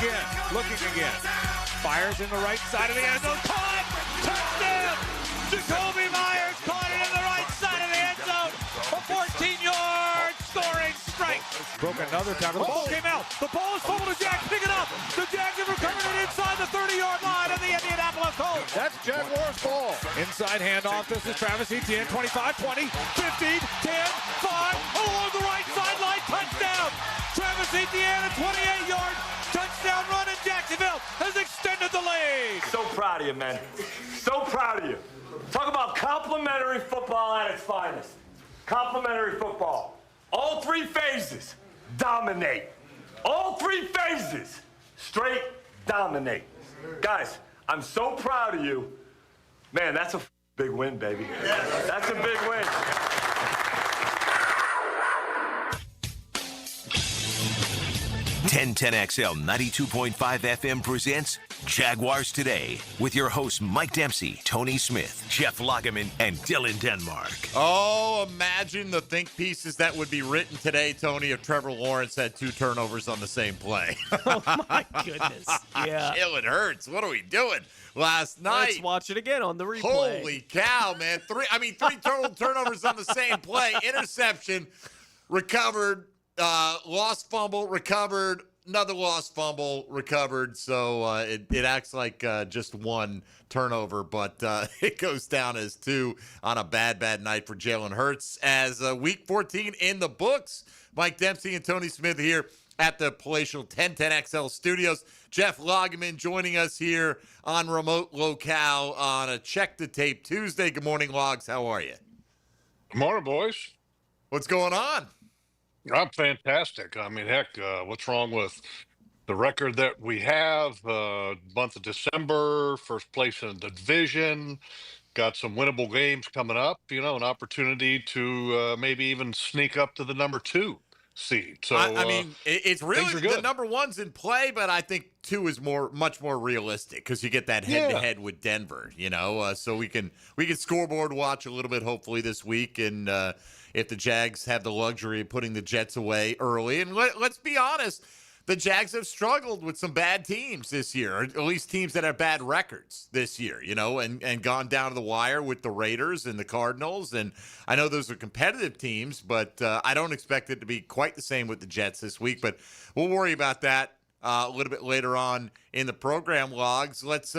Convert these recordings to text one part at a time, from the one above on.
again. Looking again. Fires in the right side of the end zone. Caught! Touchdown! Jacoby Myers caught it in the right side of the end zone. A 14-yard scoring strike. Broke another tackle. The ball came out. The ball is fumbled to Jags. Pick it up. The Jags have recovered it inside the 30-yard line of the Indianapolis Colts. That's Jaguars ball. Inside handoff. This is Travis Etienne. 25, 20, 15, 10, 5. Along the right sideline. Touchdown. Travis Etienne, a 28-yard touchdown run, and Jacksonville has extended the lead. So proud of you, man. So proud of you. Talk about complimentary football at its finest. Complimentary football. All three phases dominate. All three phases straight dominate. Guys, I'm so proud of you. Man, that's a big win, baby. That's a big win. 1010XL 92.5 FM presents Jaguars Today with your hosts Mike Dempsey, Tony Smith, Jeff Lageman, and Dylan Denmark. Oh, imagine the think pieces that would be written today, Tony, if Trevor Lawrence had 2 turnovers on the same play. Oh, my goodness. Yeah. It hurts. What are we doing? Last night. Let's watch it again on the replay. Holy cow, man. 3 total turnovers on the same play. Interception, recovered, lost fumble, recovered, another lost fumble, recovered. So it acts like just 1 turnover, but it goes down as 2 on a bad night for Jalen Hurts as Week 14 in the books. Mike Dempsey and Tony Smith here at the palatial 1010XL studios. Jeff Lageman joining us here on remote locale on a Check the Tape Tuesday. Good morning, Logs. How are you? Good morning, boys. What's going on? I'm fantastic. I mean, heck, what's wrong with the record that we have? Month of December, first place in the division, got some winnable games coming up, an opportunity to maybe even sneak up to the number 2 seed. So, it's really the number 1's in play, but I think 2 is much more realistic because you get that head-to-head with Denver, so we can scoreboard watch a little bit hopefully this week, and if the Jags have the luxury of putting the Jets away early. And let's be honest, the Jags have struggled with some bad teams this year, or at least teams that have bad records this year, and gone down to the wire with the Raiders and the Cardinals. And I know those are competitive teams, but I don't expect it to be quite the same with the Jets this week. But we'll worry about that a little bit later on in the program, Logs. Let's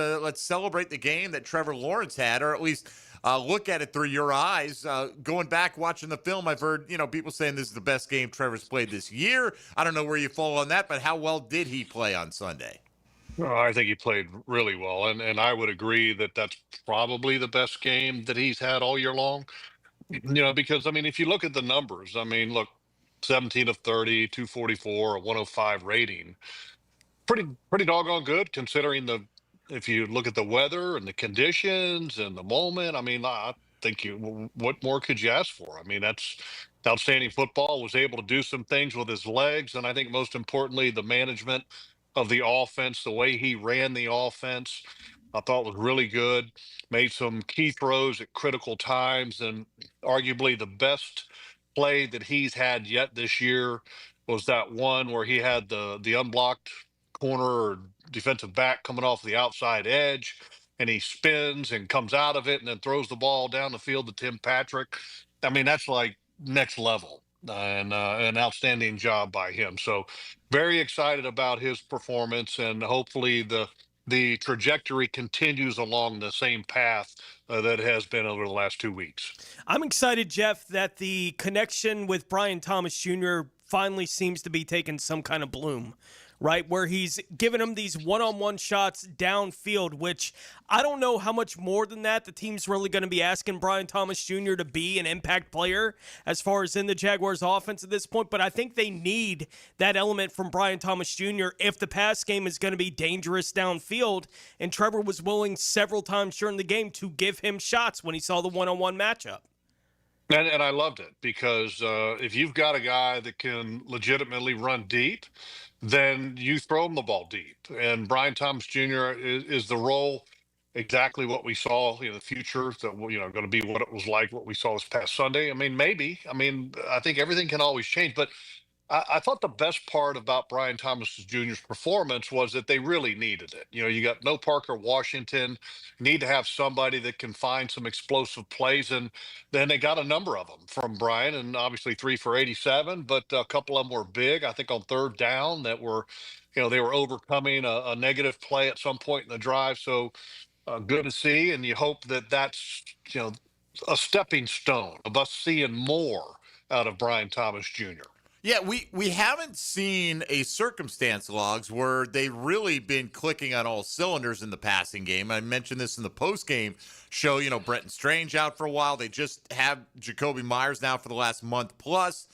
celebrate the game that Trevor Lawrence had, or at least look at it through your eyes. Going back, watching the film, I've heard, people saying this is the best game Trevor's played this year. I don't know where you fall on that, but how well did he play on Sunday? Well, I think he played really well, and I would agree that that's probably the best game that he's had all year long. Because, if you look at the numbers, look, 17 of 30, 244, a 105 rating. Pretty doggone good considering if you look at the weather and the conditions and the moment. I think what more could you ask for? That's outstanding football. Was able to do some things with his legs, and I think most importantly, the management of the offense, the way he ran the offense, I thought was really good. Made some key throws at critical times, and arguably the best play that he's had yet this year was that one where he had the unblocked corner or defensive back coming off the outside edge, and he spins and comes out of it and then throws the ball down the field to Tim Patrick. That's like next level, and an outstanding job by him. So very excited about his performance, and hopefully the trajectory continues along the same path that it has been over the last 2 weeks. I'm excited, Jeff, that the connection with Brian Thomas Jr. finally seems to be taking some kind of bloom, right? Where he's giving him these one-on-one shots downfield, which I don't know how much more than that the team's really going to be asking Brian Thomas Jr. to be an impact player as far as in the Jaguars offense at this point, but I think they need that element from Brian Thomas Jr. if the pass game is going to be dangerous downfield, and Trevor was willing several times during the game to give him shots when he saw the one-on-one matchup. And I loved it because if you've got a guy that can legitimately run deep, then you throw him the ball deep. And Brian Thomas Jr. is the role exactly what we saw in the future, that going to be what it was like, what we saw this past Sunday. Maybe. I think everything can always change, but I thought the best part about Brian Thomas Jr.'s performance was that they really needed it. You know, you got no Parker Washington, need to have somebody that can find some explosive plays, and then they got a number of them from Brian, and obviously 3 for 87, but a couple of them were big. I think on third down that were, they were overcoming a negative play at some point in the drive. So good to see, and you hope that that's a stepping stone of us seeing more out of Brian Thomas Jr. Yeah, we haven't seen a circumstance logs where they've really been clicking on all cylinders in the passing game. I mentioned this in the post-game show. Brenton Strange out for a while. They just have Jacoby Myers now for the last month plus.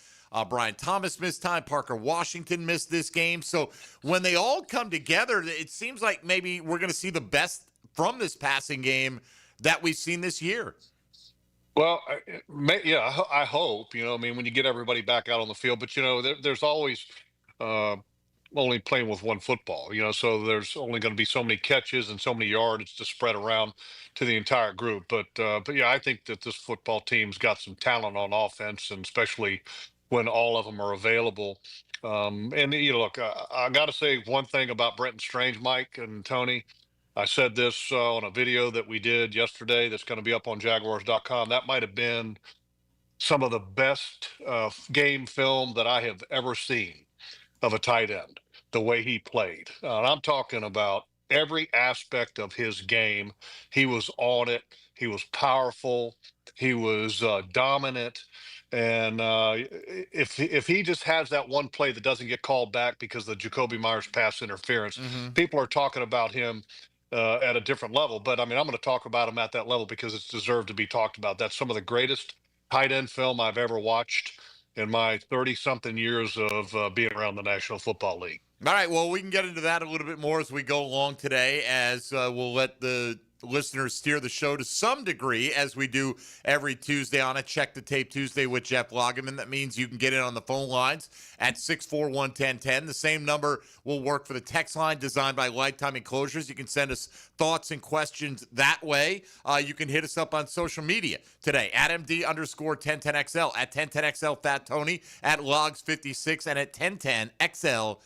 Brian Thomas missed time. Parker Washington missed this game. So when they all come together, it seems like maybe we're going to see the best from this passing game that we've seen this year. Well, I hope, when you get everybody back out on the field, but, there's always only playing with one football, so there's only going to be so many catches and so many yards to spread around to the entire group. But yeah, I think that this football team's got some talent on offense, and especially when all of them are available. And, look, I got to say one thing about Brenton Strange, Mike and Tony. I said this on a video that we did yesterday that's going to be up on Jaguars.com. That might have been some of the best game film that I have ever seen of a tight end, the way he played. And I'm talking about every aspect of his game. He was on it. He was powerful. He was dominant. And if he just has that one play that doesn't get called back because of the Jacoby Myers pass interference, people are talking about him at a different level. But, I'm going to talk about him at that level because it's deserved to be talked about. That's some of the greatest tight end film I've ever watched in my 30-something years of being around the National Football League. All right, well, we can get into that a little bit more as we go along today, as we'll let the listeners steer the show to some degree, as we do every Tuesday on a Check the Tape Tuesday with Jeff Lageman. That means you can get in on the phone lines at 641-1010. The same number will work for the text line designed by Lifetime Enclosures. You can send us thoughts and questions that way. You can hit us up on social media today at MD_1010XL, at 1010XL Fat Tony, at Logs56, and at 1010XL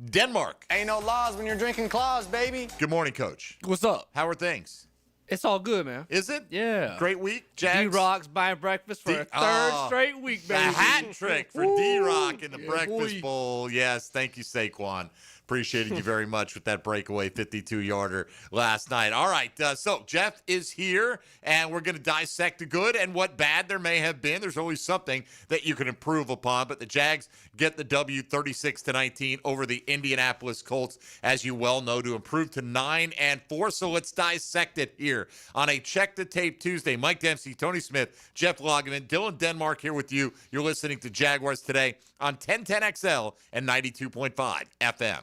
Denmark. Ain't no laws when you're drinking claws, baby. Good morning, Coach. What's up? How are things? It's all good, man. Is it? Yeah. Great week, Jags? D-Rock's buying breakfast for a third straight week, baby. The hat trick for D-Rock in the Breakfast Bowl. Yes, thank you, Saquon. Appreciated you very much with that breakaway 52-yarder last night. All right, so Jeff is here, and we're going to dissect the good and what bad there may have been. There's always something that you can improve upon, but the Jags get the W 36-19 over the Indianapolis Colts, as you well know, to improve to 9-4. So let's dissect it here on a Check the Tape Tuesday. Mike Dempsey, Tony Smith, Jeff Lageman, Dylan Denmark here with you. You're listening to Jaguars Today on 1010XL and 92.5 FM.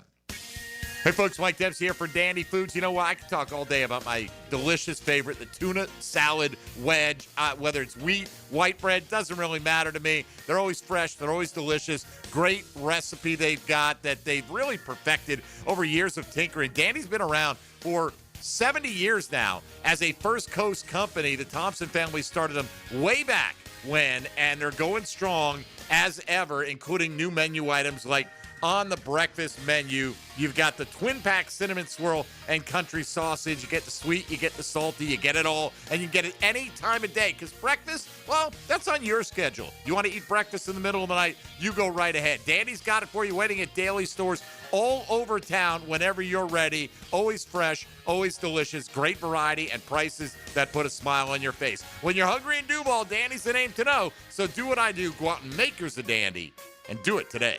Hey, folks, Mike Dempsey here for Dandy Foods. You know what? I could talk all day about my delicious favorite, the tuna salad wedge. Whether it's wheat, white bread, doesn't really matter to me. They're always fresh. They're always delicious. Great recipe they've got that they've really perfected over years of tinkering. Dandy's been around for 70 years now as a First Coast company. The Thompson family started them way back when, and they're going strong as ever, including new menu items like on the breakfast menu, you've got the twin pack cinnamon swirl and country sausage. You get the sweet, you get the salty, you get it all, and you get it any time of day. Because breakfast, well, that's on your schedule. You want to eat breakfast in the middle of the night, you go right ahead. Dandy's got it for you, waiting at daily stores all over town whenever you're ready. Always fresh, always delicious, great variety, and prices that put a smile on your face. When you're hungry in Duval, Dandy's the name to know. So do what I do. Go out and make yours a Dandy, and do it today.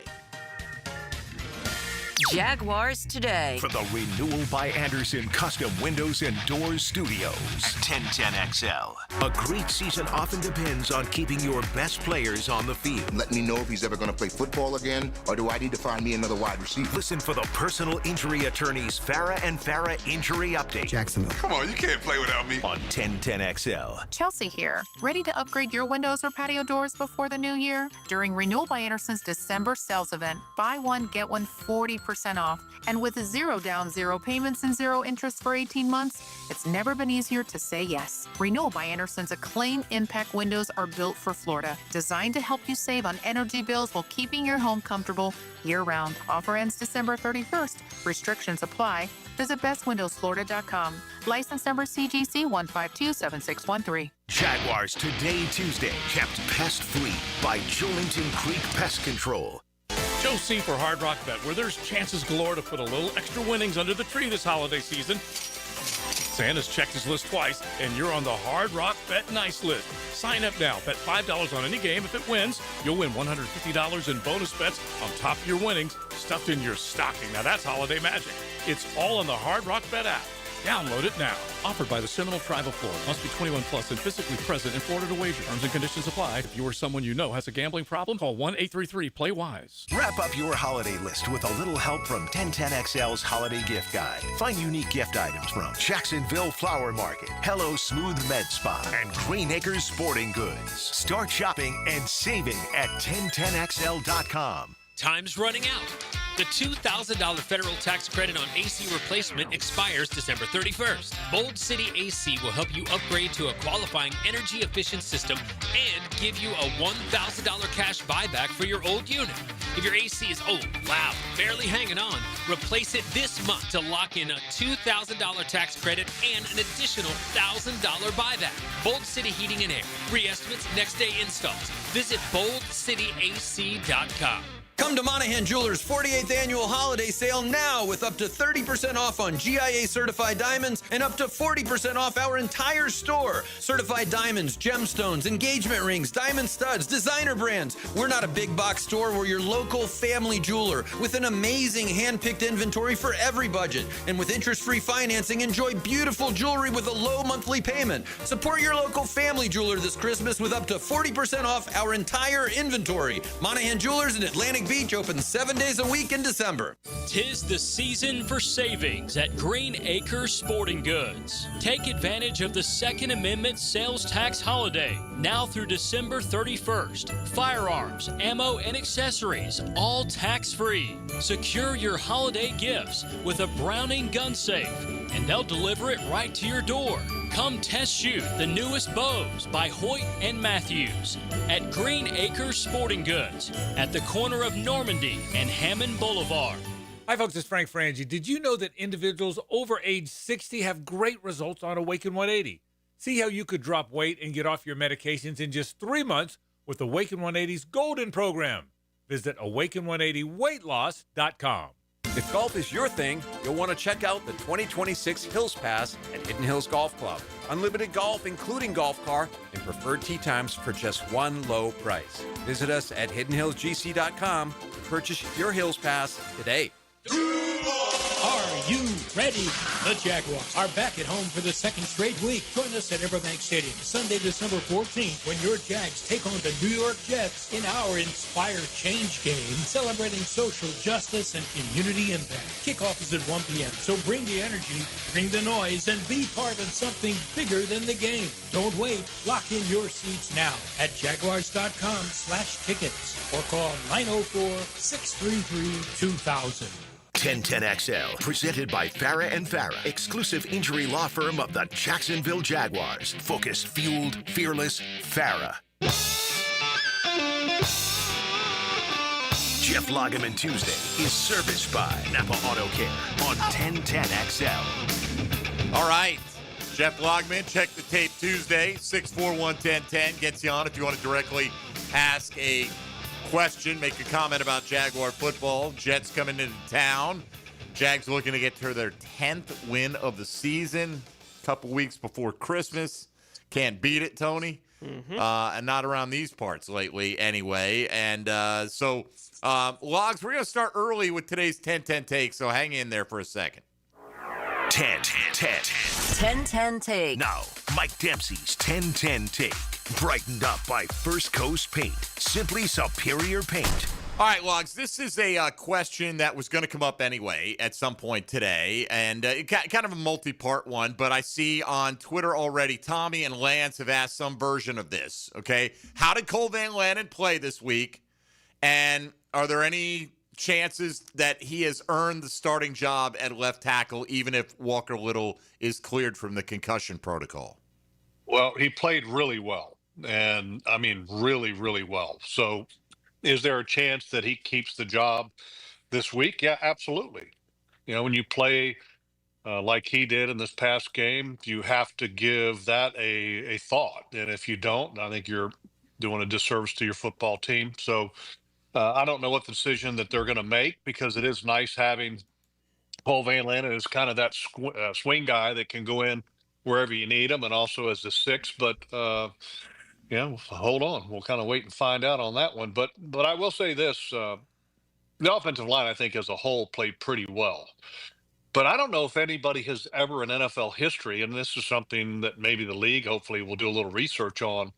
Jaguars Today. For the Renewal by Anderson Custom Windows and Doors Studios. 1010XL. A great season often depends on keeping your best players on the field. Let me know if he's ever going to play football again, or do I need to find me another wide receiver? Listen for the personal injury attorneys Farah and Farah Injury Update. Jacksonville. Come on, you can't play without me. On 1010XL. Chelsea here. Ready to upgrade your windows or patio doors before the new year? During Renewal by Anderson's December sales event, buy one, get one 40% 30% off. And with 0 down, 0 payments, and 0 interest for 18 months, it's never been easier to say yes. Renewal by Anderson's acclaimed impact windows are built for Florida, designed to help you save on energy bills while keeping your home comfortable year-round. Offer ends December 31st. Restrictions apply. Visit bestwindowsflorida.com. License number CGC 1527613. Jaguars Today Tuesday, kept pest-free by Julington Creek Pest Control. Joe C. for Hard Rock Bet, where there's chances galore to put a little extra winnings under the tree this holiday season. Santa's checked his list twice, and you're on the Hard Rock Bet Nice list. Sign up now. Bet $5 on any game. If it wins, you'll win $150 in bonus bets on top of your winnings stuffed in your stocking. Now that's holiday magic. It's all on the Hard Rock Bet app. Download it now. Offered by the Seminole Tribe of Florida. Must be 21 plus and physically present in Florida to wager. Terms and conditions apply. If you or someone you know has a gambling problem, call 1-833-PLAY-WISE. Wrap up your holiday list with a little help from 1010XL's Holiday Gift Guide. Find unique gift items from Jacksonville Flower Market, Hello Smooth Med Spa, and Green Acres Sporting Goods. Start shopping and saving at 1010XL.com. Time's running out. The $2,000 federal tax credit on AC replacement expires December 31st. Bold City AC will help you upgrade to a qualifying energy-efficient system and give you a $1,000 cash buyback for your old unit. If your AC is old, loud, barely hanging on, replace it this month to lock in a $2,000 tax credit and an additional $1,000 buyback. Bold City Heating and Air. Free estimates, next day installs. Visit boldcityac.com. Come to Monahan Jewelers' 48th annual holiday sale now with up to 30% off on GIA certified diamonds and up to 40% off our entire store. Certified diamonds, gemstones, engagement rings, diamond studs, designer brands. We're not a big box store. We're your local family jeweler with an amazing hand-picked inventory for every budget. And with interest-free financing, enjoy beautiful jewelry with a low monthly payment. Support your local family jeweler this Christmas with up to 40% off our entire inventory. Monahan Jewelers in Atlantic Beach open 7 days a week in December. 'Tis the season for savings at Green Acres Sporting Goods. Take advantage of the Second Amendment sales tax holiday now through December 31st. Firearms, ammo, and accessories, all tax-free. Secure your holiday gifts with a Browning gun safe, and they'll deliver it right to your door. Come test shoot the newest bows by Hoyt and Matthews at Green Acres Sporting Goods at the corner of Normandy and Hammond Boulevard. Hi, folks. It's Frank Frangie. Did you know that individuals over age 60 have great results on Awaken 180? See how you could drop weight and get off your medications in just 3 months with Awaken 180's Golden Program. Visit awaken180weightloss.com. If golf is your thing, you'll want to check out the 2026 Hills Pass at Hidden Hills Golf Club. Unlimited golf, including golf car, and preferred tee times for just one low price. Visit us at hiddenhillsgc.com to purchase your Hills Pass today. Are you ready? The Jaguars are back at home for the second straight week. Join us at Everbank Stadium Sunday, December 14th, when your Jags take on the New York Jets in our Inspire Change game, celebrating social justice and community impact. Kickoff is at 1 p.m., so bring the energy, bring the noise, and be part of something bigger than the game. Don't wait. Lock in your seats now at jaguars.com/tickets or call 904-633-2000. 1010XL, presented by Farah and Farah, exclusive injury law firm of the Jacksonville Jaguars. Focused, fueled, fearless, Farah. Jeff Lageman Tuesday is serviced by Napa Auto Care on 1010XL. All right. Jeff Lageman, Check the Tape Tuesday, 641-1010, gets you on if you want to directly ask a question, make a comment about Jaguar football. Jets coming into town. Jags looking to get to their 10th win of the season. A couple weeks before Christmas. Can't beat it, Tony. Mm-hmm. And not around these parts lately anyway. And so, Logs, we're going to start early with today's 10-10 take, so hang in there for a second. 10-10 take. Now, Mike Dempsey's 10-10 take. Brightened up by First Coast Paint. Simply superior paint. All right, Logs, this is a question that was going to come up anyway at some point today, and kind of a multi-part one, but I see on Twitter already Tommy and Lance have asked some version of this, okay? How did Cole Van Lanen play this week, and are there any chances that he has earned the starting job at left tackle, even if Walker Little is cleared from the concussion protocol? Well, he played really well, and I mean, really, really well. So, is there a chance that he keeps the job this week? Yeah, absolutely. When you play like he did in this past game, you have to give that a thought. And if you don't, I think you're doing a disservice to your football team. So, I don't know what the decision that they're going to make, because it is nice having Paul Van Lannon as kind of that swing guy that can go in wherever you need him, and also as the six. But hold on, we'll kind of wait and find out on that one. But I will say this: the offensive line, I think, as a whole, played pretty well. But I don't know if anybody has ever in NFL history, and this is something that maybe the league hopefully will do a little research on.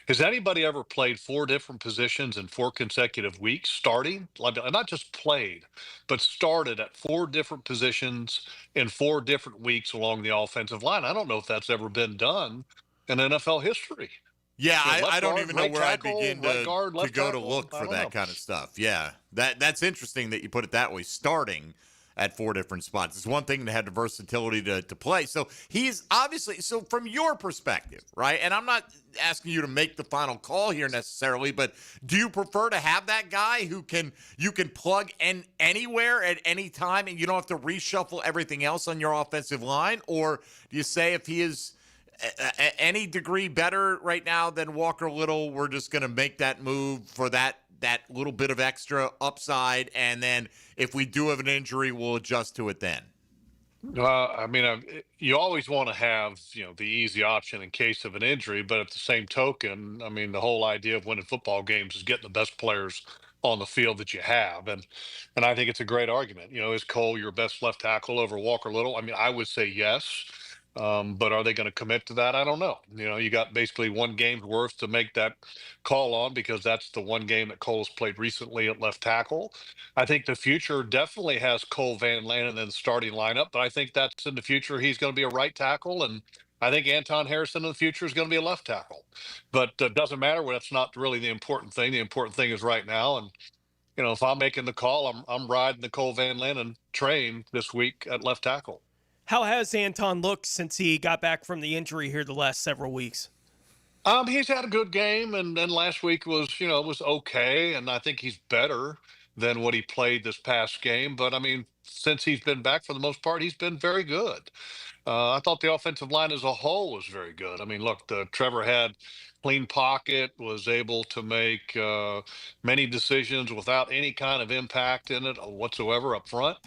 Has anybody ever played four different positions in 4 consecutive weeks, starting? Like, not just played, but started at four different positions in 4 different weeks along the offensive line? I don't know if that's ever been done in NFL history. Yeah, I don't guard, even know right where tackle, I'd begin right guard, to left go to tackle. look I for don't that know. kind of stuff. Yeah, that's interesting that you put it that way, starting at 4 different spots. It's one thing to have the versatility to play. So he's obviously, so from your perspective, right, and I'm not asking you to make the final call here necessarily, but do you prefer to have that guy who you can plug in anywhere at any time and you don't have to reshuffle everything else on your offensive line? Or do you say if he is any degree better right now than Walker Little, we're just going to make that move for that little bit of extra upside, and then if we do have an injury, we'll adjust to it then? I mean, you always want to have, the easy option in case of an injury, but at the same token, I mean, the whole idea of winning football games is getting the best players on the field that you have, and I think it's a great argument. Is Cole your best left tackle over Walker Little? I mean, I would say yes. But are they going to commit to that? I don't know. You got basically one game's worth to make that call on, because that's the one game that Cole's played recently at left tackle. I think the future definitely has Cole Van Lannon in the starting lineup, but I think that's in the future. He's going to be a right tackle, and I think Anton Harrison in the future is going to be a left tackle. But it doesn't matter. That's not really the important thing. The important thing is right now. And if I'm making the call, I'm riding the Cole Van Lannon train this week at left tackle. How has Anton looked since he got back from the injury here the last several weeks? He's had a good game, and then last week was okay, and I think he's better than what he played this past game. But I mean, since he's been back, for the most part, he's been very good. I thought the offensive line as a whole was very good. I mean, look, Trevor had clean pocket, was able to make many decisions without any kind of impact in it whatsoever up front.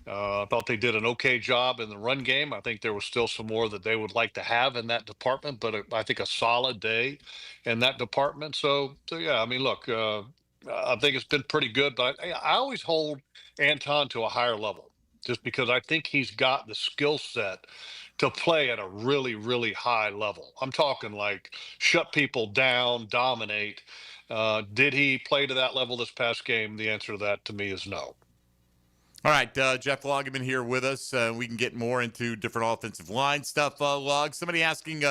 I thought they did an okay job in the run game. I think there was still some more that they would like to have in that department, but I think a solid day in that department. So yeah, I mean, look, I think it's been pretty good, but I always hold Anton to a higher level, just because I think he's got the skill set to play at a really, really high level. I'm talking like shut people down, dominate. Did he play to that level this past game? The answer to that to me is no. All right, Jeff Lageman here with us. We can get more into different offensive line stuff. Log, somebody asking,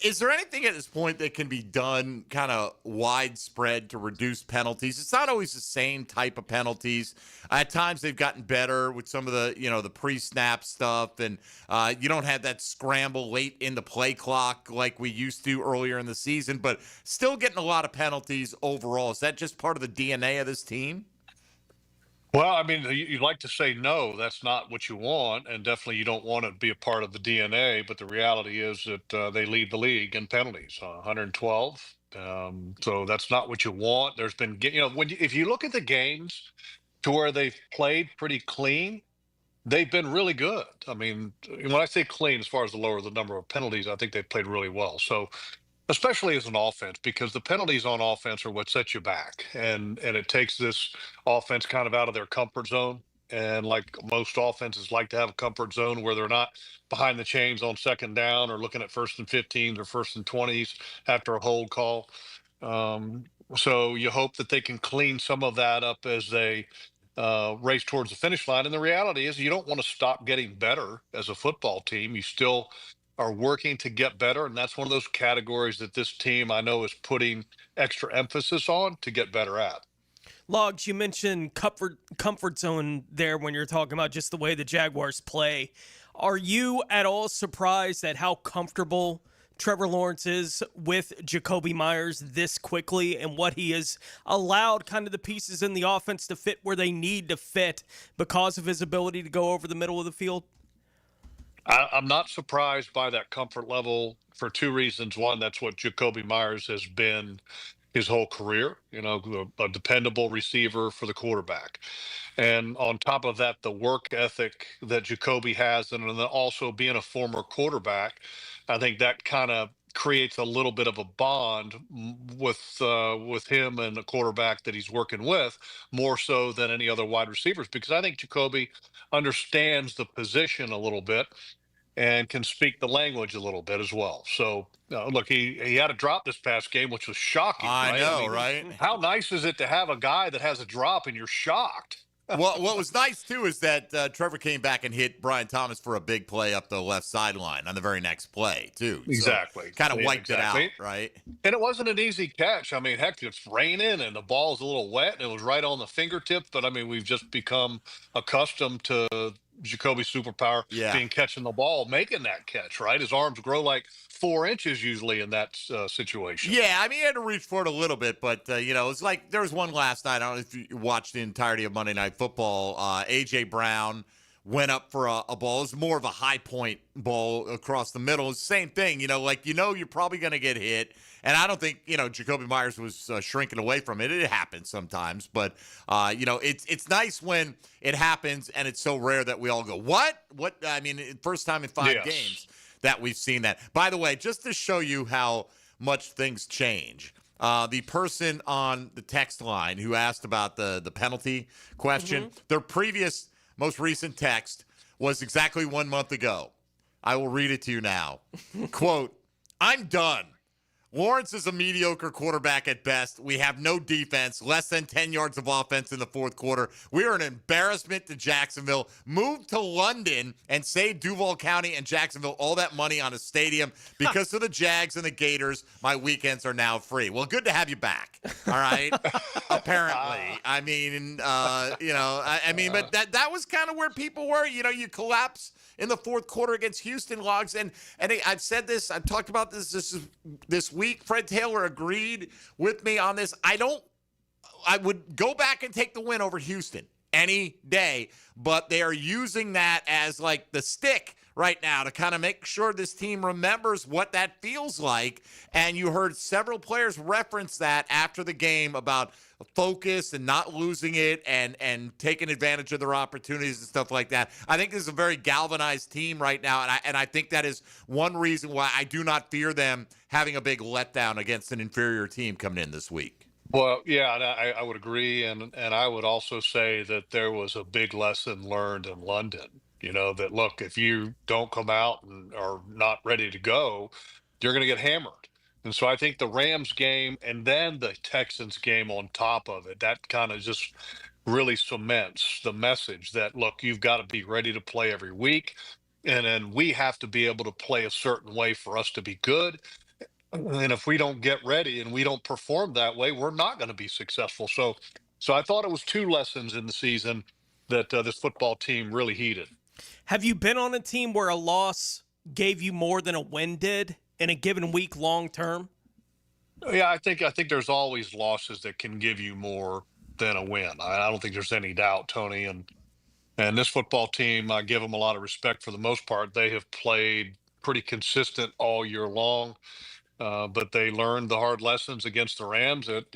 is there anything at this point that can be done kind of widespread to reduce penalties? It's not always the same type of penalties. At times they've gotten better with some of the, the pre-snap stuff, and you don't have that scramble late in the play clock like we used to earlier in the season, but still getting a lot of penalties overall. Is that just part of the DNA of this team? Well, I mean, you'd like to say no, that's not what you want, and definitely you don't want it to be a part of the DNA. But the reality is that they lead the league in penalties, 112. So that's not what you want. There's been, if you look at the games to where they've played pretty clean, they've been really good. I mean, when I say clean, as far as the number of penalties, I think they've played really well. So, especially as an offense, because the penalties on offense are what sets you back, and it takes this offense kind of out of their comfort zone. And like most offenses like to have a comfort zone where they're not behind the chains on second down or looking at 1st and 15s or 1st and 20s after a hold call. So you hope that they can clean some of that up as they race towards the finish line. And the reality is you don't want to stop getting better as a football team. You still are working to get better, and that's one of those categories that this team, I know, is putting extra emphasis on to get better at. Logs, you mentioned comfort zone there when you're talking about just the way the Jaguars play. Are you at all surprised at how comfortable Trevor Lawrence is with Jacoby Myers this quickly and what he has allowed kind of the pieces in the offense to fit where they need to fit because of his ability to go over the middle of the field? I'm not surprised by that comfort level for two reasons. One, that's what Jacoby Myers has been his whole career, a dependable receiver for the quarterback. And on top of that, the work ethic that Jacoby has, and then also being a former quarterback, I think that kind of creates a little bit of a bond with him and the quarterback that he's working with, more so than any other wide receivers, because I think Jacoby understands the position a little bit and can speak the language a little bit as well. So, look, he had a drop this past game, which was shocking. I know, right? How nice is it to have a guy that has a drop and you're shocked? Well, what was nice, too, is that Trevor came back and hit Brian Thomas for a big play up the left sideline on the very next play, too. Exactly. So, kind of wiped it out, right? And it wasn't an easy catch. I mean, heck, it's raining and the ball's a little wet and it was right on the fingertips. But, I mean, we've just become accustomed to Jacoby's superpower being catching the ball, making that catch, right? His arms grow like 4 inches usually in that situation. Yeah, I mean, he had to reach for it a little bit, but, it's like there was one last night. I don't know if you watched the entirety of Monday Night Football. A.J. Brown went up for a ball. It was more of a high point ball across the middle. It's the same thing, you're probably going to get hit. And I don't think, Jacoby Myers was shrinking away from it. It happens sometimes. But, it's nice when it happens and it's so rare that we all go, what? What? I mean, first time in 5 games that we've seen that. By the way, just to show you how much things change, the person on the text line who asked about the penalty question, their most recent text was exactly 1 month ago. I will read it to you now. Quote, "I'm done. Lawrence is a mediocre quarterback at best. We have no defense, less than 10 yards of offense in the fourth quarter. We are an embarrassment to Jacksonville. Move to London and save Duval County and Jacksonville all that money on a stadium. Because of the Jags and the Gators, my weekends are now free." Well, good to have you back. All right. Apparently. I mean, but that was kind of where people were. You collapse in the fourth quarter against Houston, Logs. And I've said this, I've talked about this week. Fred Taylor agreed with me on this. I would go back and take the win over Houston any day, but they are using that as like the stick right now to kind of make sure this team remembers what that feels like. And you heard several players reference that after the game about focus and not losing it and taking advantage of their opportunities and stuff like that. I think this is a very galvanized team right now, and I think that is one reason why I do not fear them having a big letdown against an inferior team coming in this week. Well, yeah, and I would agree, and I would also say that there was a big lesson learned in London. That look, if you don't come out and are not ready to go, you're going to get hammered. And so I think the Rams game and then the Texans game on top of it, that kind of just really cements the message that, look, you've got to be ready to play every week. And then we have to be able to play a certain way for us to be good. And if we don't get ready and we don't perform that way, we're not going to be successful. So I thought it was 2 lessons in the season that this football team really heeded. Have you been on a team where a loss gave you more than a win did in a given week long term? Yeah, I think there's always losses that can give you more than a win. I don't think there's any doubt, Tony. And this football team, I give them a lot of respect for the most part. They have played pretty consistent all year long, but they learned the hard lessons against the Rams that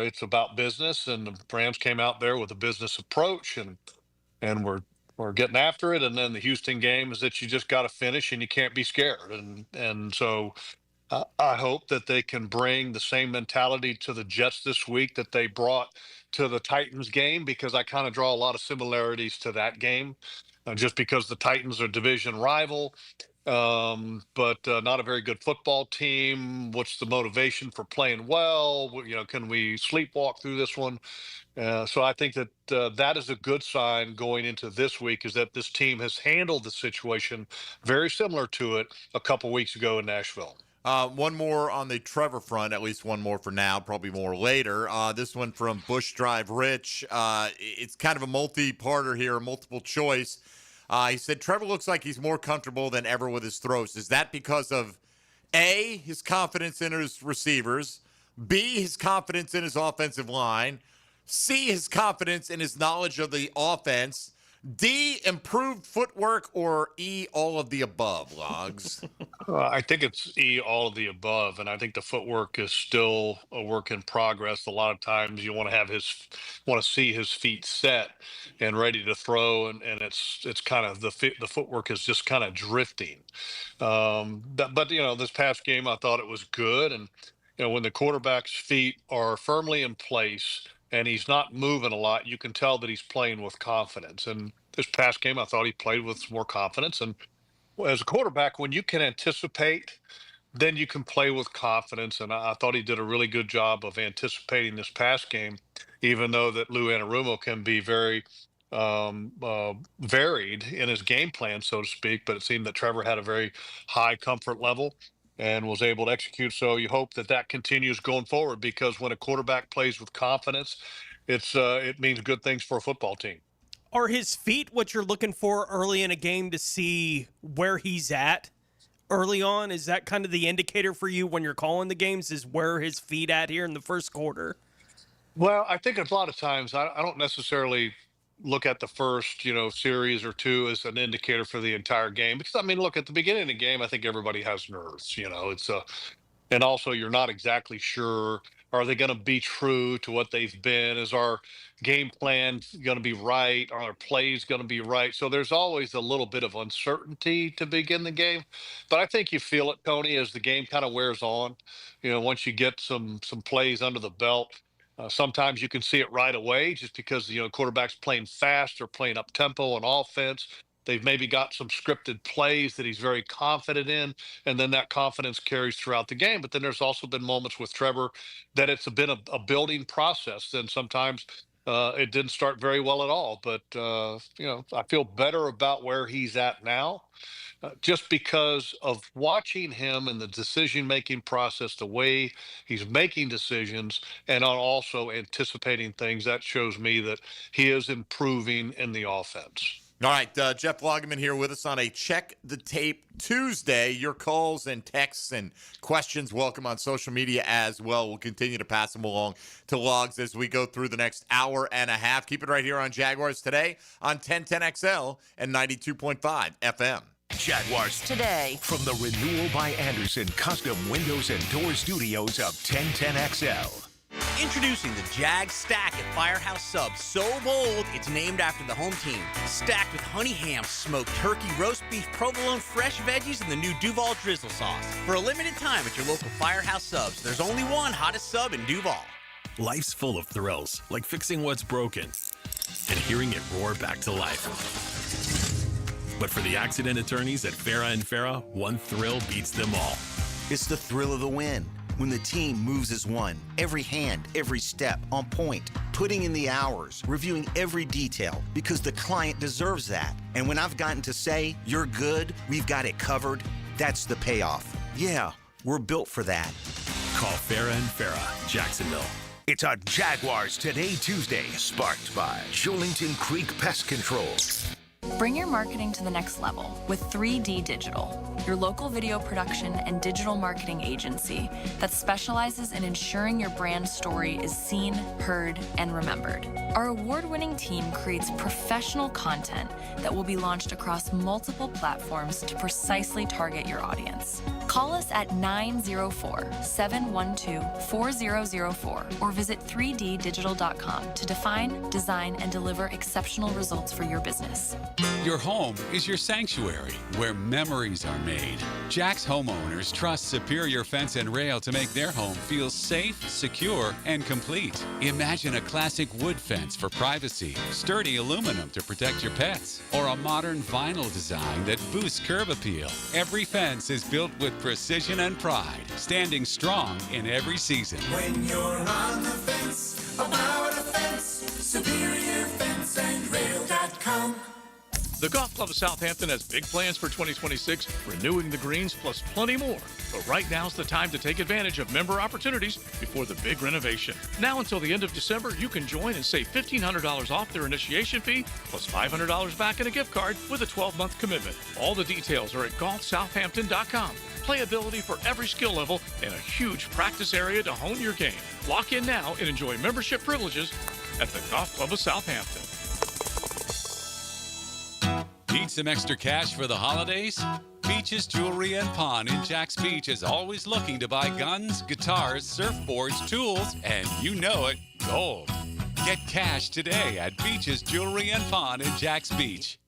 it's about business, and the Rams came out there with a business approach, and we're getting after it. And then the Houston game is that you just got to finish and you can't be scared. And so I hope that they can bring the same mentality to the Jets this week that they brought to the Titans game, because I kind of draw a lot of similarities to that game, just because the Titans are division rival, but not a very good football team. What's the motivation for playing well? Can we sleepwalk through this one? So I think that that is a good sign going into this week, is that this team has handled the situation very similar to it a couple weeks ago in Nashville. One more on the Trevor front, at least one more for now, probably more later. This one from Bush Drive Rich. It's kind of a multi-parter here, a multiple choice. He said, Trevor looks like he's more comfortable than ever with his throws. Is that because of, A, his confidence in his receivers, B, his confidence in his offensive line, C, his confidence in his knowledge of the offense, D, improved footwork, or E, all of the above, Logs? I think it's E, all of the above, and I think the footwork is still a work in progress. A lot of times you want to see his feet set and ready to throw, and it's kind of the footwork is just kind of drifting. But this past game I thought it was good, and when the quarterback's feet are firmly in place and he's not moving a lot, you can tell that he's playing with confidence. And this past game, I thought he played with more confidence. And as a quarterback, when you can anticipate, then you can play with confidence. And I thought he did a really good job of anticipating this past game, even though that Lou Anarumo can be very varied in his game plan, so to speak. But it seemed that Trevor had a very high comfort level and was able to execute. So you hope that continues going forward, because when a quarterback plays with confidence, it means good things for a football team. Are his feet what you're looking for early in a game to see where he's at early on? Is that kind of the indicator for you when you're calling the games, is where his feet at here in the first quarter? Well, I think a lot of times I don't necessarily look at the first, series or two as an indicator for the entire game. Because, look, at the beginning of the game, I think everybody has nerves, and also you're not exactly sure, are they going to be true to what they've been? Is our game plan going to be right? Are our plays going to be right? So there's always a little bit of uncertainty to begin the game. But I think you feel it, Tony, as the game kind of wears on. Once you get some plays under the belt, sometimes you can see it right away just because, quarterback's playing fast or playing up tempo on offense. They've maybe got some scripted plays that he's very confident in, and then that confidence carries throughout the game. But then there's also been moments with Trevor that it's been a building process. And sometimes it didn't start very well at all. But, I feel better about where he's at now. Just because of watching him and the decision-making process, the way he's making decisions, and on also anticipating things, that shows me that he is improving in the offense. All right, Jeff Lageman here with us on a Check the Tape Tuesday. Your calls and texts and questions welcome on social media as well. We'll continue to pass them along to Logs as we go through the next hour and a half. Keep it right here on Jaguars Today on 1010XL and 92.5 FM. Jaguars Today. From the Renewal by Anderson Custom Windows and Door Studios of 1010XL. Introducing the Jag Stack at Firehouse Subs. So bold, it's named after the home team. Stacked with honey ham, smoked turkey, roast beef, provolone, fresh veggies, and the new Duval drizzle sauce. For a limited time at your local Firehouse Subs, there's only one hottest sub in Duval. Life's full of thrills, like fixing what's broken and hearing it roar back to life. But for the accident attorneys at Farah & Farah, one thrill beats them all. It's the thrill of the win. When the team moves as one, every hand, every step on point, putting in the hours, reviewing every detail, because the client deserves that. And when I've gotten to say, you're good, we've got it covered, that's the payoff. Yeah, we're built for that. Call Farah & Farah, Jacksonville. It's a Jaguars Today Tuesday, sparked by Shillington Creek Pest Control. Bring your marketing to the next level with 3D Digital, your local video production and digital marketing agency that specializes in ensuring your brand story is seen, heard, and remembered. Our award-winning team creates professional content that will be launched across multiple platforms to precisely target your audience. Call us at 904-712-4004 or visit 3ddigital.com to define, design, and deliver exceptional results for your business. Your home is your sanctuary where memories are made. Jack's homeowners trust Superior Fence and Rail to make their home feel safe, secure, and complete. Imagine a classic wood fence for privacy, sturdy aluminum to protect your pets, or a modern vinyl design that boosts curb appeal. Every fence is built with precision and pride, standing strong in every season. When you're on the fence, about a fence, SuperiorFenceandRail.com. The Golf Club of Southampton has big plans for 2026, renewing the greens plus plenty more. But right now's the time to take advantage of member opportunities before the big renovation. Now until the end of December, you can join and save $1,500 off their initiation fee plus $500 back in a gift card with a 12-month commitment. All the details are at golfsouthampton.com. Playability for every skill level and a huge practice area to hone your game. Lock in now and enjoy membership privileges at the Golf Club of Southampton. Need some extra cash for the holidays? Beaches Jewelry and Pawn in Jax Beach is always looking to buy guns, guitars, surfboards, tools, and you know it, gold. Get cash today at Beaches Jewelry and Pawn in Jax Beach.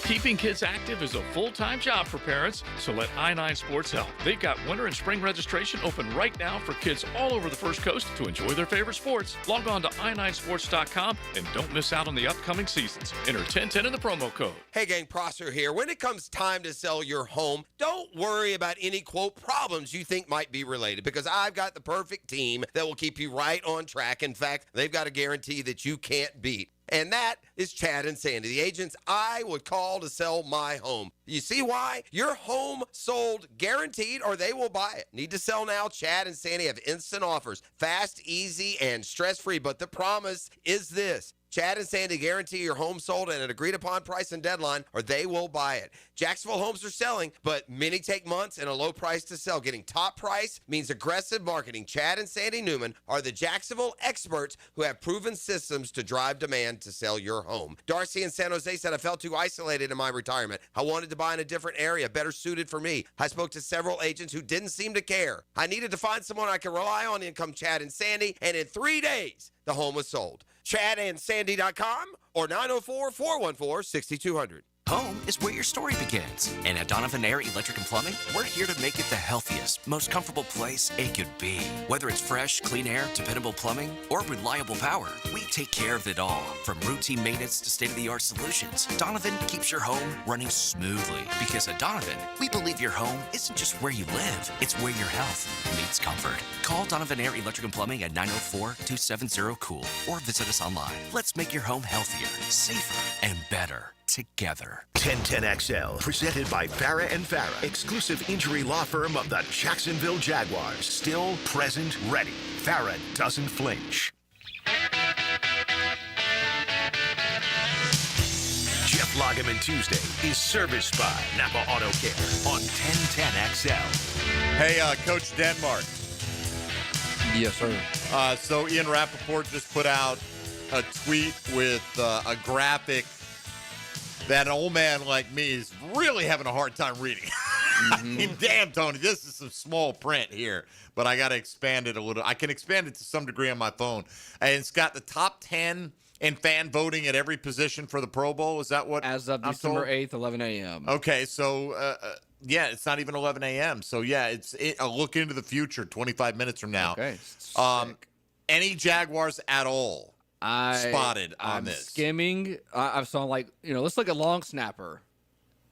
Keeping kids active is a full-time job for parents, so let I-9 Sports help. They've got winter and spring registration open right now for kids all over the First Coast to enjoy their favorite sports. Log on to i9sports.com and don't miss out on the upcoming seasons. Enter 1010 in the promo code. Hey gang, Prosser here. When it comes time to sell your home, don't worry about any, quote, problems you think might be related, because I've got the perfect team that will keep you right on track. In fact, they've got a guarantee that you can't beat. And that is Chad and Sandy, the agents I would call to sell my home. You see why? Your home sold guaranteed or they will buy it. Need to sell now? Chad and Sandy have instant offers. Fast, easy, and stress-free. But the promise is this. Chad and Sandy guarantee your home sold at an agreed-upon price and deadline, or they will buy it. Jacksonville homes are selling, but many take months and a low price to sell. Getting top price means aggressive marketing. Chad and Sandy Newman are the Jacksonville experts who have proven systems to drive demand to sell your home. Darcy in San Jose said, I felt too isolated in my retirement. I wanted to buy in a different area, better suited for me. I spoke to several agents who didn't seem to care. I needed to find someone I could rely on. In come Chad and Sandy, and in 3 days, the home was sold. ChadandSandy.com or 904-414-6200. Home is where your story begins. And at Donovan Air Electric and Plumbing, we're here to make it the healthiest, most comfortable place it could be. Whether it's fresh, clean air, dependable plumbing, or reliable power, we take care of it all. From routine maintenance to state-of-the-art solutions, Donovan keeps your home running smoothly. Because at Donovan, we believe your home isn't just where you live, it's where your health meets comfort. Call Donovan Air Electric and Plumbing at 904-270-COOL or visit us online. Let's make your home healthier, safer, and better together. 1010XL, presented by Farah and Farah, exclusive injury law firm of the Jacksonville Jaguars. Still present, ready. Farah doesn't flinch. Jeff Lageman Tuesday is serviced by Napa Auto Care on 1010XL. Hey, Coach Denmark. Yes, sir. So Ian Rappaport just put out a tweet with a graphic that an old man like me is really having a hard time reading. I mean, damn, Tony, this is some small print here, but I got to expand it a little. I can expand it to some degree on my phone. And it's got the top 10 in fan voting at every position for the Pro Bowl. Is that what? As of December 8th, 11 a.m. Okay, so, yeah, it's not even 11 a.m. So, yeah, it's a look into the future 25 minutes from now. Okay, any Jaguars at all? Spotted on this. Skimming. I saw let's look at long snapper.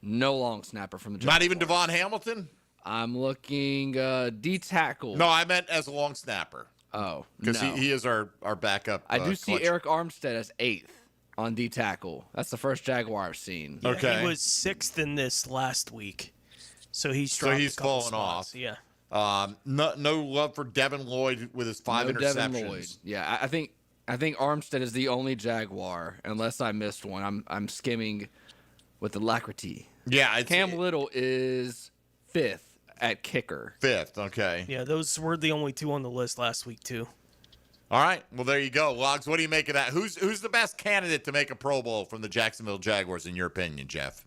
No long snapper from the Jaguars. Not even Devon Hamilton? I'm looking D tackle. No, I meant as a long snapper. Oh, because no. he is our backup. I do see Eric Armstead as 8th on D tackle. That's the first Jaguar I've seen. Yeah, okay, he was 6th in this last week, so he's fallen off. Yeah. No love for Devin Lloyd with his 5 interceptions. Devin Lloyd. Yeah, I think Armstead is the only Jaguar, unless I missed one. I'm skimming with alacrity. Yeah, Cam Little is 5th at kicker. 5th, okay. Yeah, those were the only 2 on the list last week too. All right, well there you go, Logs. What do you make of that? Who's the best candidate to make a Pro Bowl from the Jacksonville Jaguars in your opinion, Jeff?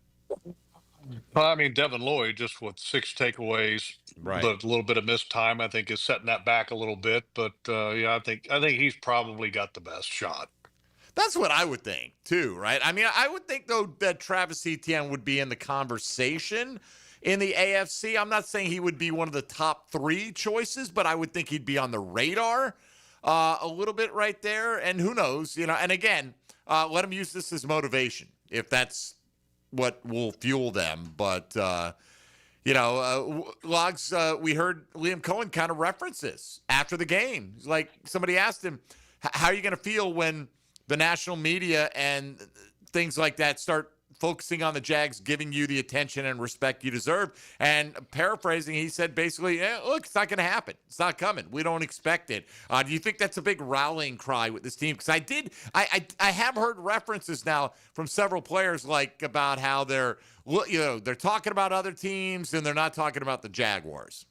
Well, I mean, Devin Lloyd, just with 6 takeaways, right? The little bit of missed time, I think, is setting that back a little bit. But yeah, I think he's probably got the best shot. That's what I would think too, right? I mean, I would think though that Travis Etienne would be in the conversation in the AFC. I'm not saying he would be one of the top 3 choices, but I would think he'd be on the radar a little bit right there. And who knows, And again, let him use this as motivation if that's what will fuel them. But, Logs, we heard Liam Cohen kind of reference this after the game. Like somebody asked him, how are you going to feel when the national media and things like that start focusing on the Jags giving you the attention and respect you deserve. And paraphrasing, he said basically, look, it's not going to happen. It's not coming. We don't expect it. Do you think that's a big rallying cry with this team? Because I have heard references now from several players like about how they're talking about other teams and they're not talking about the Jaguars.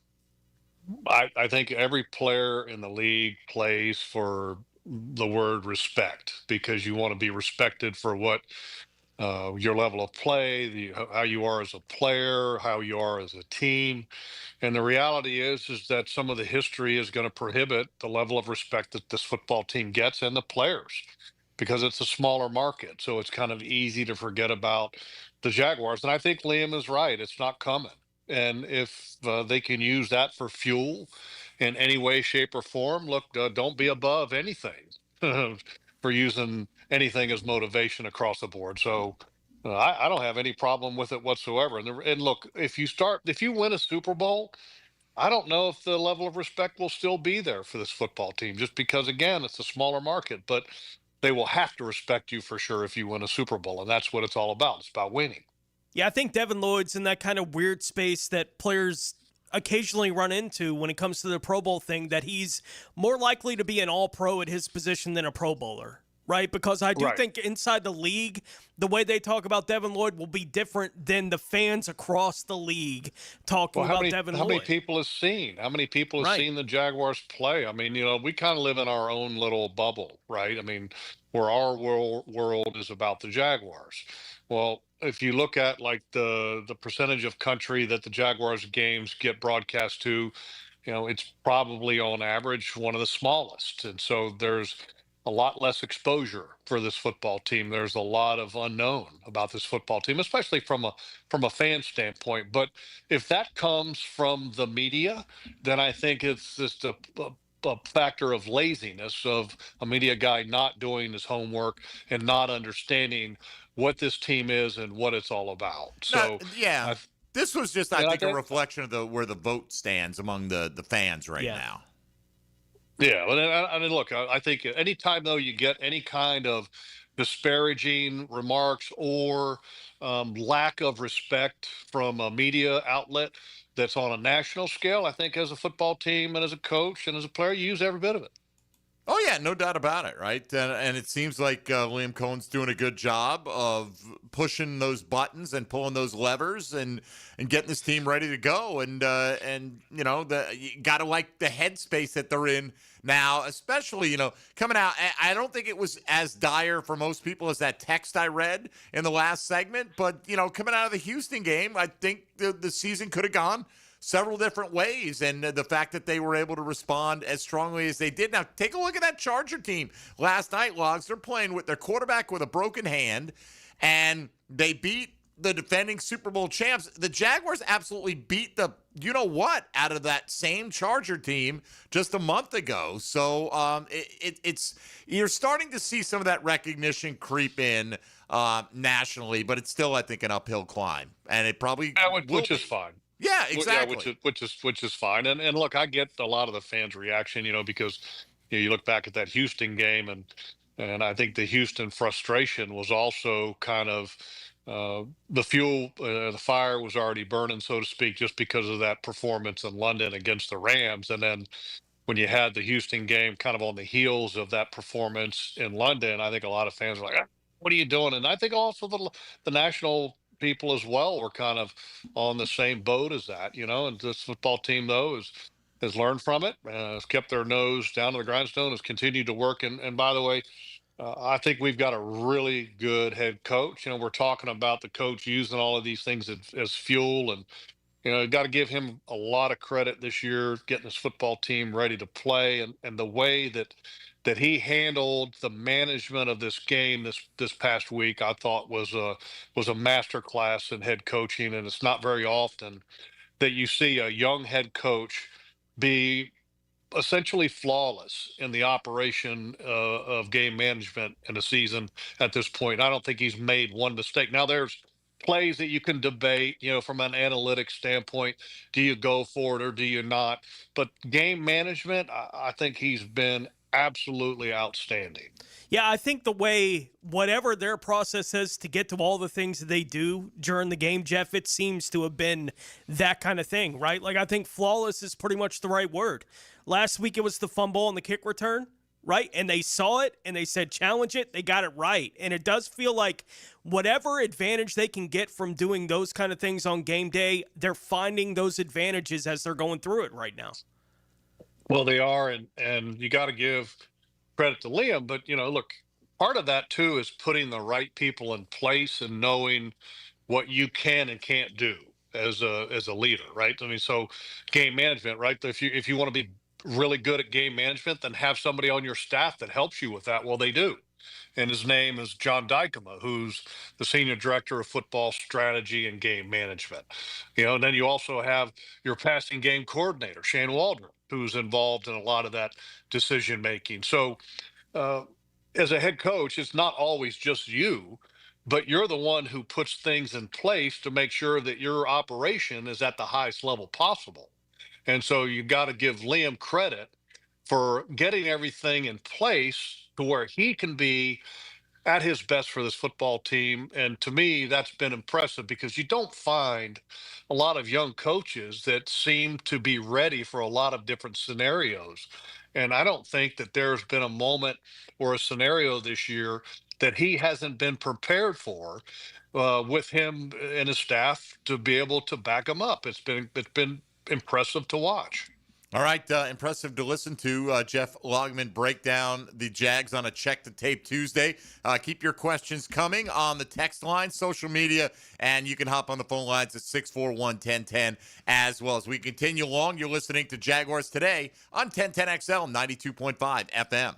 I think every player in the league plays for the word respect because you want to be respected for what your level of play, how you are as a player, how you are as a team. And the reality is that some of the history is going to prohibit the level of respect that this football team gets and the players because it's a smaller market. So it's kind of easy to forget about the Jaguars. And I think Liam is right. It's not coming. And if they can use that for fuel in any way, shape, or form, look, don't be above anything for using anything as motivation across the board. So I don't have any problem with it whatsoever. And look, if you win a Super Bowl, I don't know if the level of respect will still be there for this football team, just because, again, it's a smaller market. But they will have to respect you for sure if you win a Super Bowl, and that's what it's all about. It's about winning. Yeah, I think Devin Lloyd's in that kind of weird space that players occasionally run into when it comes to the Pro Bowl thing, that he's more likely to be an all-pro at his position than a Pro Bowler, right? Because I do think inside the league, the way they talk about Devin Lloyd will be different than the fans across the league talking about Devin Lloyd. How many people have seen the Jaguars play? I mean, we kind of live in our own little bubble, right? I mean, where our world is about the Jaguars. Well, if you look at like the percentage of country that the Jaguars games get broadcast to, it's probably on average one of the smallest. And so there's a lot less exposure for this football team. There's a lot of unknown about this football team, especially from a fan standpoint. But if that comes from the media, then I think it's just a factor of laziness of a media guy not doing his homework and not understanding what this team is and what it's all about. So this was just, I think, a reflection of where the vote stands among the fans right now. Yeah, I mean, look, I think anytime, though, you get any kind of disparaging remarks or lack of respect from a media outlet that's on a national scale, I think as a football team and as a coach and as a player, you use every bit of it. Oh, yeah, no doubt about it, right? And it seems like Liam Cohen's doing a good job of pushing those buttons and pulling those levers and getting this team ready to go. And you got to like the headspace that they're in now, especially, coming out. I don't think it was as dire for most people as that text I read in the last segment. But, coming out of the Houston game, I think the season could have gone several different ways, and the fact that they were able to respond as strongly as they did. Now, take a look at that Charger team last night, Logs. They're playing with their quarterback with a broken hand, and they beat the defending Super Bowl champs. The Jaguars absolutely beat the you-know-what out of that same Charger team just a month ago. So it's you're starting to see some of that recognition creep in nationally, but it's still, I think, an uphill climb, and it probably which is fine. Yeah, exactly. Which is fine. And look, I get a lot of the fans' reaction, because you look back at that Houston game, and I think the Houston frustration was also kind of the fuel, the fire was already burning, so to speak, just because of that performance in London against the Rams. And then when you had the Houston game kind of on the heels of that performance in London, I think a lot of fans were like, what are you doing? And I think also the national people as well were kind of on the same boat as that, and this football team, though, has learned from it, has kept their nose down to the grindstone, has continued to work. And by the way, I think we've got a really good head coach. We're talking about the coach using all of these things as fuel, and got to give him a lot of credit this year, getting his football team ready to play, and the way that he handled the management of this game this past week, I thought was a master class in head coaching. And it's not very often that you see a young head coach be essentially flawless in the operation of game management in a season at this point. I don't think he's made one mistake. Now, there's plays that you can debate, from an analytics standpoint. Do you go for it or do you not? But game management, I think he's been absolutely outstanding. Yeah, I think the way, whatever their process is to get to all the things that they do during the game, Jeff, it seems to have been that kind of thing, right? Like, I think flawless is pretty much the right word. Last week it was the fumble and the kick return, right? And they saw it and they said, challenge it. They got it right. And it does feel like whatever advantage they can get from doing those kind of things on game day, they're finding those advantages as they're going through it right now. Well, they are, and you got to give credit to Liam, but look, part of that too is putting the right people in place and knowing what you can and can't do as a leader, right? I mean, so game management, right? If you want to be really good at game management, then have somebody on your staff that helps you with that. Well, they do. And his name is John Dykema, who's the Senior Director of Football Strategy and Game Management. And then you also have your passing game coordinator, Shane Waldron, who's involved in a lot of that decision making. So as a head coach, it's not always just you, but you're the one who puts things in place to make sure that your operation is at the highest level possible. And so you got to give Liam credit for getting everything in place to where he can be at his best for this football team. And to me, that's been impressive because you don't find a lot of young coaches that seem to be ready for a lot of different scenarios. And I don't think that there's been a moment or a scenario this year that he hasn't been prepared for with him and his staff to be able to back him up. It's been impressive to watch. All right, impressive to listen to. Jeff Lageman break down the Jags on a Check the Tape Tuesday. Keep your questions coming on the text line, social media, and you can hop on the phone lines at 641-1010 as well. As we continue along, you're listening to Jaguars Today on 1010XL 92.5 FM.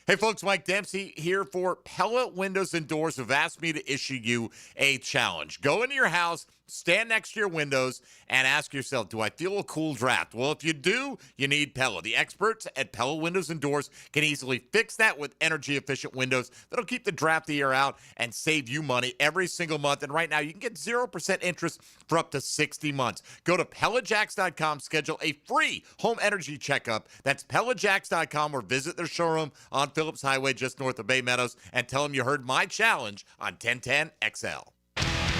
Hey, folks, Mike Dempsey here for Pella Windows and Doors, who've asked me to issue you a challenge. Go into your house, stand next to your windows, and ask yourself, do I feel a cool draft? Well, if you do, you need Pella. The experts at Pella Windows and Doors can easily fix that with energy-efficient windows that'll keep the drafty air out and save you money every single month. And right now, you can get 0% interest for up to 60 months. Go to PellaJacks.com, schedule a free home energy checkup. That's PellaJacks.com, or visit their showroom on Phillips Highway just north of Bay Meadows and tell them you heard my challenge on 1010XL.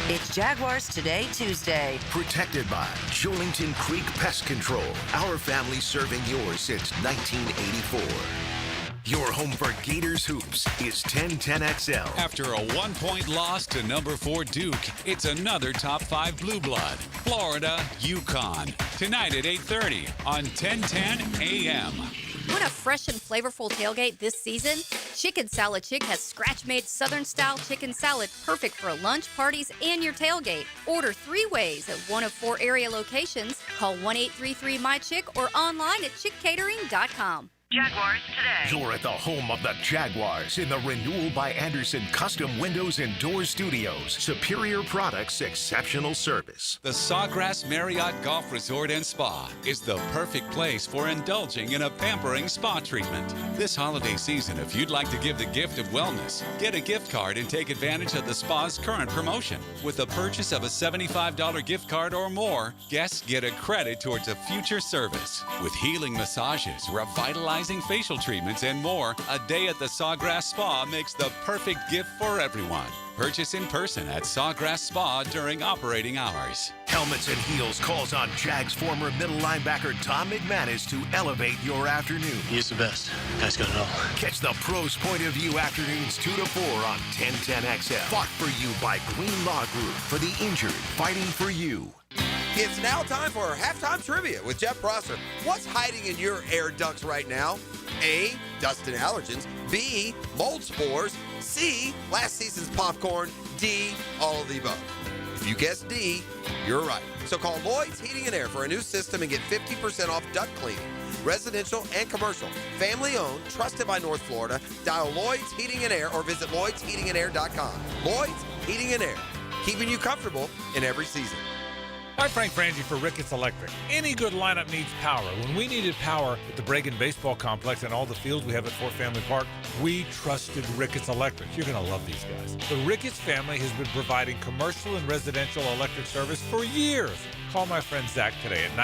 It's Jaguars Today Tuesday. Protected by Julington Creek Pest Control. Our family serving yours since 1984. Your home for Gators Hoops is 1010XL. After a 1-point loss to number 4 Duke, it's another top 5 blue blood. Florida, UConn. Tonight at 8:30 on 1010 AM. Want a fresh and flavorful tailgate this season? Chicken Salad Chick has scratch-made Southern-style chicken salad perfect for lunch, parties, and your tailgate. Order 3 ways at one of 4 area locations. Call 1-833-MY-CHICK or online at chickcatering.com. Jaguars Today. You're at the home of the Jaguars in the Renewal by Anderson Custom Windows and Door Studios. Superior products, exceptional service. The Sawgrass Marriott Golf Resort and Spa is the perfect place for indulging in a pampering spa treatment. This holiday season, if you'd like to give the gift of wellness, get a gift card and take advantage of the spa's current promotion. With the purchase of a $75 gift card or more, guests get a credit towards a future service. With healing massages, revitalizing facial treatments, and more, a day at the Sawgrass Spa makes the perfect gift for everyone. Purchase in person at Sawgrass Spa during operating hours. Helmets and Heels calls on Jags former middle linebacker Tom McManus to elevate your afternoon. He's the best. Guys gotta know. Catch the pros' point of view afternoons 2 to 4 on 1010XL. Fought for you by Green Law Group. For the injured, fighting for you. It's now time for our halftime trivia with Jeff Prosser. What's hiding in your air ducts right now? A, dust and allergens. B, mold spores. C, last season's popcorn. D, all of the above. If you guessed D, you're right. So call Lloyd's Heating and Air for a new system and get 50% off duct cleaning. Residential and commercial. Family owned, trusted by North Florida. Dial Lloyd's Heating and Air or visit LloydsHeatingandAir.com. Lloyd's Heating and Air, keeping you comfortable in every season. Hi, Frank Frangie for Ricketts Electric. Any good lineup needs power. When we needed power at the Bregan Baseball Complex and all the fields we have at Fort Family Park, we trusted Ricketts Electric. You're going to love these guys. The Ricketts family has been providing commercial and residential electric service for years. Call my friend Zach today at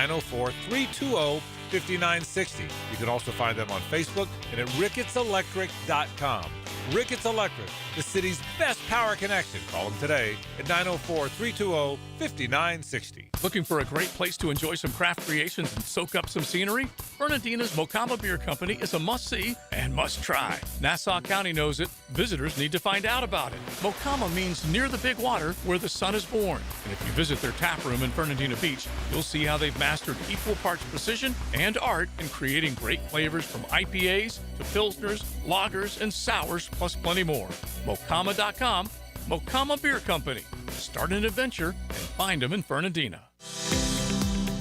5960. You can also find them on Facebook and at rickettselectric.com. Ricketts Electric, the city's best power connection. Call them today at 904-320-5960. Looking for a great place to enjoy some craft creations and soak up some scenery? Fernandina's Mocama Beer Company is a must-see and must-try. Nassau County knows it. Visitors need to find out about it. Mocama means near the big water where the sun is born. And if you visit their tap room in Fernandina Beach, you'll see how they've mastered equal parts precision and art in creating great flavors from IPAs to Pilsners, lagers, and sours, plus plenty more. Mocama.com, Mocama Beer Company. Start an adventure and find them in Fernandina.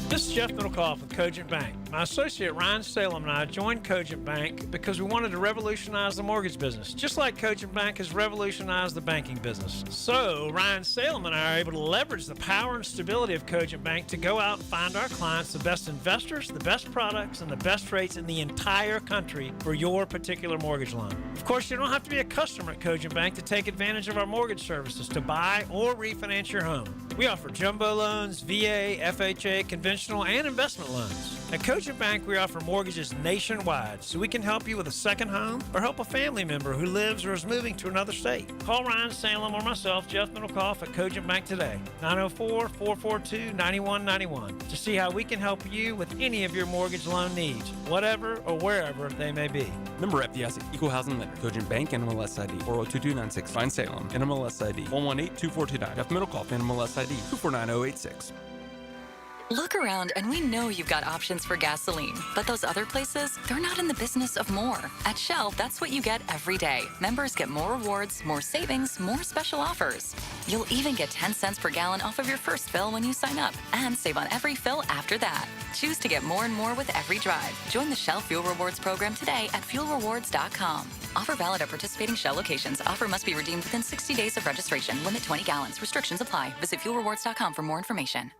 This is Jeff Middlecoff with Cogent Bank. My associate Ryan Salem and I joined Cogent Bank because we wanted to revolutionize the mortgage business, just like Cogent Bank has revolutionized the banking business. So Ryan Salem and I are able to leverage the power and stability of Cogent Bank to go out and find our clients the best investors, the best products, and the best rates in the entire country for your particular mortgage loan. Of course, you don't have to be a customer at Cogent Bank to take advantage of our mortgage services to buy or refinance your home. We offer jumbo loans, VA, FHA, conventional, and investment loans. At Cogent Bank, we offer mortgages nationwide, so we can help you with a second home or help a family member who lives or is moving to another state. Call Ryan Salem or myself, Jeff Middlecoff, at Cogent Bank today, 904-442-9191, to see how we can help you with any of your mortgage loan needs, whatever or wherever they may be. Member FDIC, Equal Housing Lender, Cogent Bank, NMLS ID 402296, Ryan Salem, NMLS ID 1182429, Jeff Middlecoff, NMLS ID 249086. Look around and we know you've got options for gasoline, but those other places, they're not in the business of more. At Shell, that's what you get every day. Members get more rewards, more savings, more special offers. You'll even get 10 cents per gallon off of your first fill when you sign up and save on every fill after that. Choose to get more and more with every drive. Join the Shell Fuel Rewards program today at fuelrewards.com. Offer valid at participating Shell locations. Offer must be redeemed within 60 days of registration. Limit 20 gallons. Restrictions apply. Visit fuelrewards.com for more information.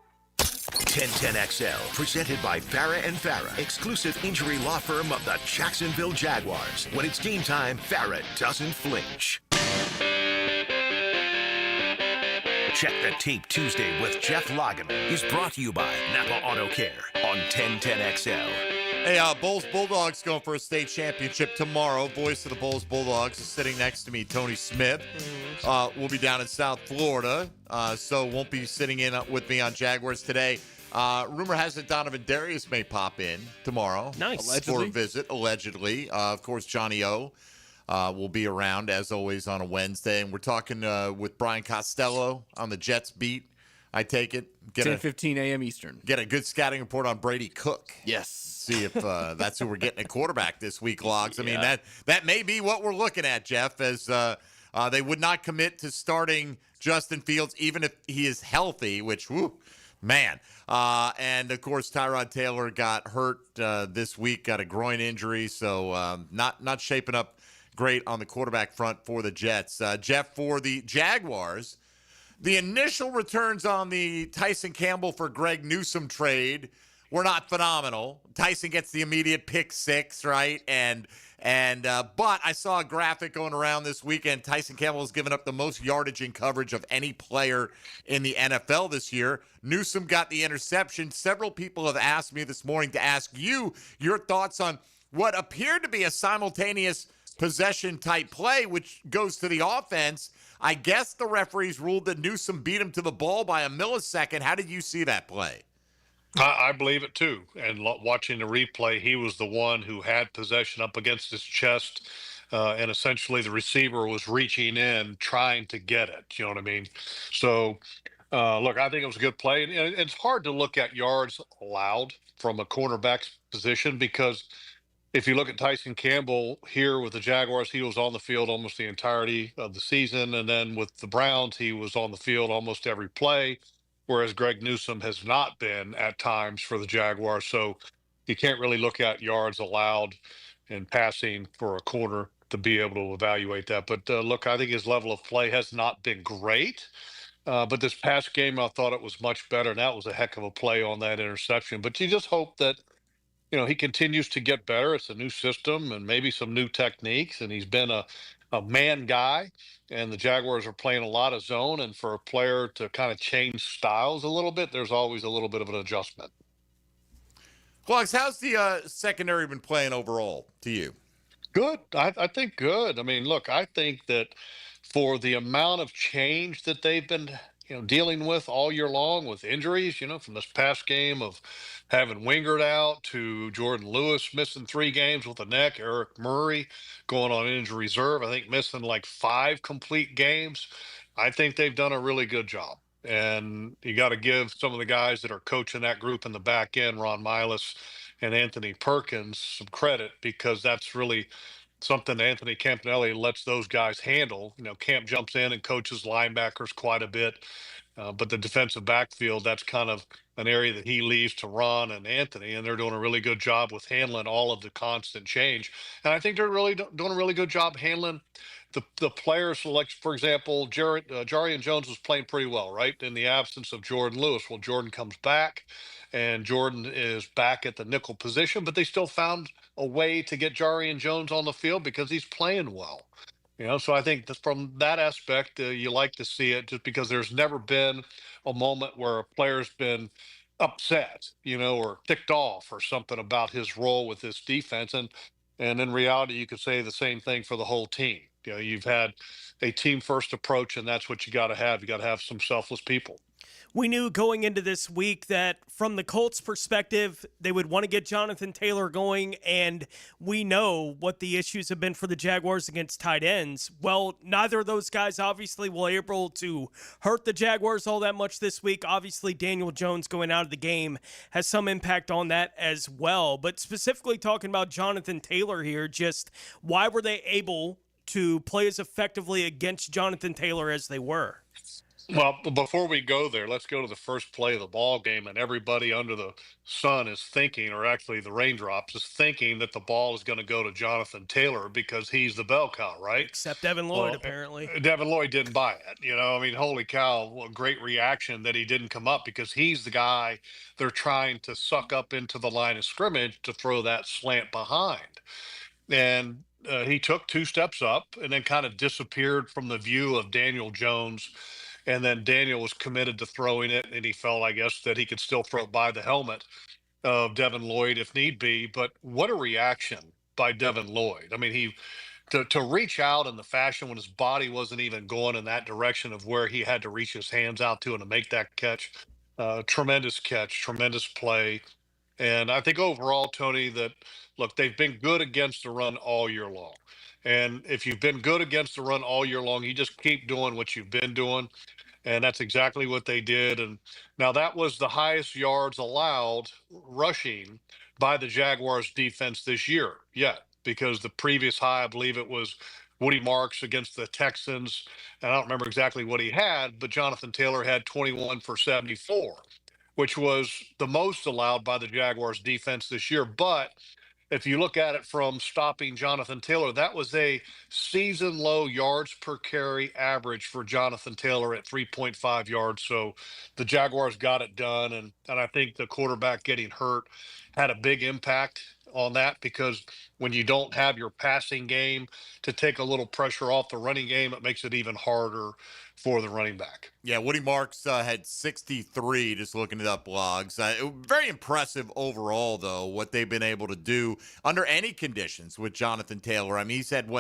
1010XL, presented by Farah & Farah, exclusive injury law firm of the Jacksonville Jaguars. When it's game time, Farah doesn't flinch. Check the Tape Tuesday with Jeff Lageman is brought to you by Napa Auto Care on 1010XL. Hey, Bulls Bulldogs going for a state championship tomorrow. Voice of the Bulls Bulldogs is sitting next to me, Tony Smith. We'll be down in South Florida, so won't be sitting in with me on Jaguars Today. Rumor has it Donovan Darius may pop in tomorrow. Nice. For a visit, allegedly. Of course, Johnny O will be around, as always, on a Wednesday. And we're talking with Brian Costello on the Jets beat, I take it. 10:15 a.m. Eastern. Get a good scouting report on Brady Cook. Yes. See if that's who we're getting at quarterback this week, Logs. I mean, that may be what we're looking at, Jeff, as they would not commit to starting Justin Fields, even if he is healthy, which, whoo, man. And, of course, Tyrod Taylor got hurt this week, got a groin injury, so not shaping up great on the quarterback front for the Jets. Jeff, for the Jaguars, the initial returns on the Tyson Campbell for Greg Newsome trade were not phenomenal. Tyson gets the immediate pick 6, right? But I saw a graphic going around this weekend. Tyson Campbell has given up the most yardage and coverage of any player in the NFL this year. Newsome got the interception. Several people have asked me this morning to ask you your thoughts on what appeared to be a simultaneous possession type play, which goes to the offense. I guess the referees ruled that Newsome beat him to the ball by a millisecond. How did you see that play? I believe it too. And watching the replay, he was the one who had possession up against his chest, and essentially the receiver was reaching in trying to get it. You know what I mean? So, look, I think it was a good play. And it's hard to look at yards allowed from a cornerback's position, because if you look at Tyson Campbell here with the Jaguars, he was on the field almost the entirety of the season. And then with the Browns, he was on the field almost every play, whereas Greg Newsome has not been at times for the Jaguars. So you can't really look at yards allowed in passing for a corner to be able to evaluate that. But look, I think his level of play has not been great. But this past game, I thought it was much better, and that was a heck of a play on that interception. But you just hope that, you know, he continues to get better. It's a new system and maybe some new techniques, and he's been a man guy, and the Jaguars are playing a lot of zone, and for a player to kind of change styles a little bit, there's always a little bit of an adjustment. Clarks, how's the secondary been playing overall to you? Good. I think good. I mean, look, I think that for the amount of change that they've been, dealing with all year long with injuries, from this past game of having Wingard out to Jordan Lewis missing 3 games with a neck, Eric Murray going on injury reserve, I think missing like 5 complete games. I think they've done a really good job. And you got to give some of the guys that are coaching that group in the back end, Ron Milas and Anthony Perkins, some credit, because that's really something Anthony Campanelli lets those guys handle. Camp jumps in and coaches linebackers quite a bit, but the defensive backfield, that's kind of an area that he leaves to Ron and Anthony, and they're doing a really good job with handling all of the constant change. And I think they're really doing a really good job handling the players. Like, for example, Jarian Jones was playing pretty well, right, in the absence of Jordan Lewis. Well, Jordan comes back, and Jordan is back at the nickel position, but they still found a way to get Jarian Jones on the field because he's playing well. So I think that from that aspect, you like to see it, just because there's never been a moment where a player's been upset, or ticked off or something about his role with this defense. And in reality, you could say the same thing for the whole team. You've had a team first approach, and that's what you got to have. You got to have some selfless people. We knew going into this week that from the Colts' perspective, they would want to get Jonathan Taylor going, and we know what the issues have been for the Jaguars against tight ends. Well, neither of those guys obviously were able to hurt the Jaguars all that much this week. Obviously, Daniel Jones going out of the game has some impact on that as well. But specifically talking about Jonathan Taylor here, just why were they able to play as effectively against Jonathan Taylor as they were? Well, before we go there, let's go to the first play of the ball game, and everybody under the sun is thinking, or actually the raindrops is thinking, that the ball is going to go to Jonathan Taylor because he's the bell cow, right? Except Devin Lloyd, apparently. Devin Lloyd didn't buy it. Holy cow, what a great reaction that he didn't come up, because he's the guy they're trying to suck up into the line of scrimmage to throw that slant behind. And he took 2 steps up and then kind of disappeared from the view of Daniel Jones. And then Daniel was committed to throwing it, and he felt, I guess, that he could still throw by the helmet of Devin Lloyd if need be. But what a reaction by Devin Lloyd. I mean, to reach out in the fashion when his body wasn't even going in that direction of where he had to reach his hands out to, and to make that catch, tremendous catch, tremendous play. And I think overall, Tony, that, look, they've been good against the run all year long. And if you've been good against the run all year long, you just keep doing what you've been doing. And that's exactly what they did. And now that was the highest yards allowed rushing by the Jaguars defense this year yet, because the previous high, I believe it was Woody Marks against the Texans. And I don't remember exactly what he had, but Jonathan Taylor had 21 for 74, which was the most allowed by the Jaguars defense this year. But if you look at it from stopping Jonathan Taylor, that was a season low yards per carry average for Jonathan Taylor at 3.5 yards. So the Jaguars got it done. And I think the quarterback getting hurt had a big impact on that, because when you don't have your passing game to take a little pressure off the running game, it makes it even harder for the running back. Yeah, Woody Marks had 63, just looking it up, Logs. Very impressive overall, though, what they've been able to do under any conditions with Jonathan Taylor. I mean, he's had,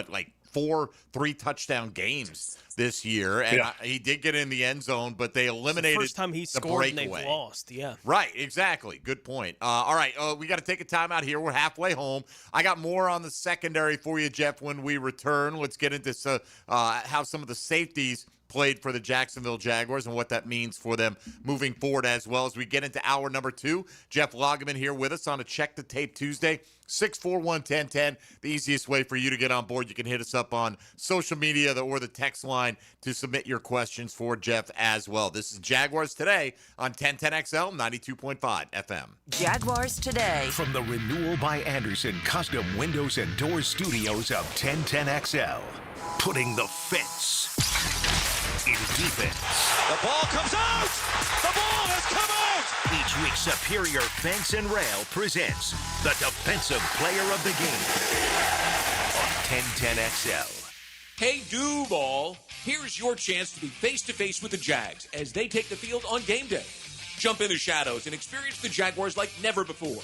4 3-touchdown games this year, and he did get in the end zone, but they eliminated the first time he scored breakaway. and they've lost. Yeah, right, exactly. Good point. All right, we got to take a time out here. We're halfway home. I got more on the secondary for you, Jeff, when we return. Let's get into how some of the safeties played for the Jacksonville Jaguars and what that means for them moving forward, as well as we get into hour number 2. Jeff Lageman here with us on a Check the Tape Tuesday. 641-1010, the easiest way for you to get on board. You can hit us up on social media or the text line to submit your questions for Jeff as well. This is Jaguars Today on 1010XL 92.5 FM. Jaguars Today. From the Renewal by Anderson Custom Windows and Doors Studios of 1010XL, putting the fence in defense. The ball comes out! The ball has come out! Each week, Superior Fence and Rail presents the Defensive Player of the Game on 1010XL. Hey, Duval, here's your chance to be face-to-face with the Jags as they take the field on game day. Jump in the shadows and experience the Jaguars like never before.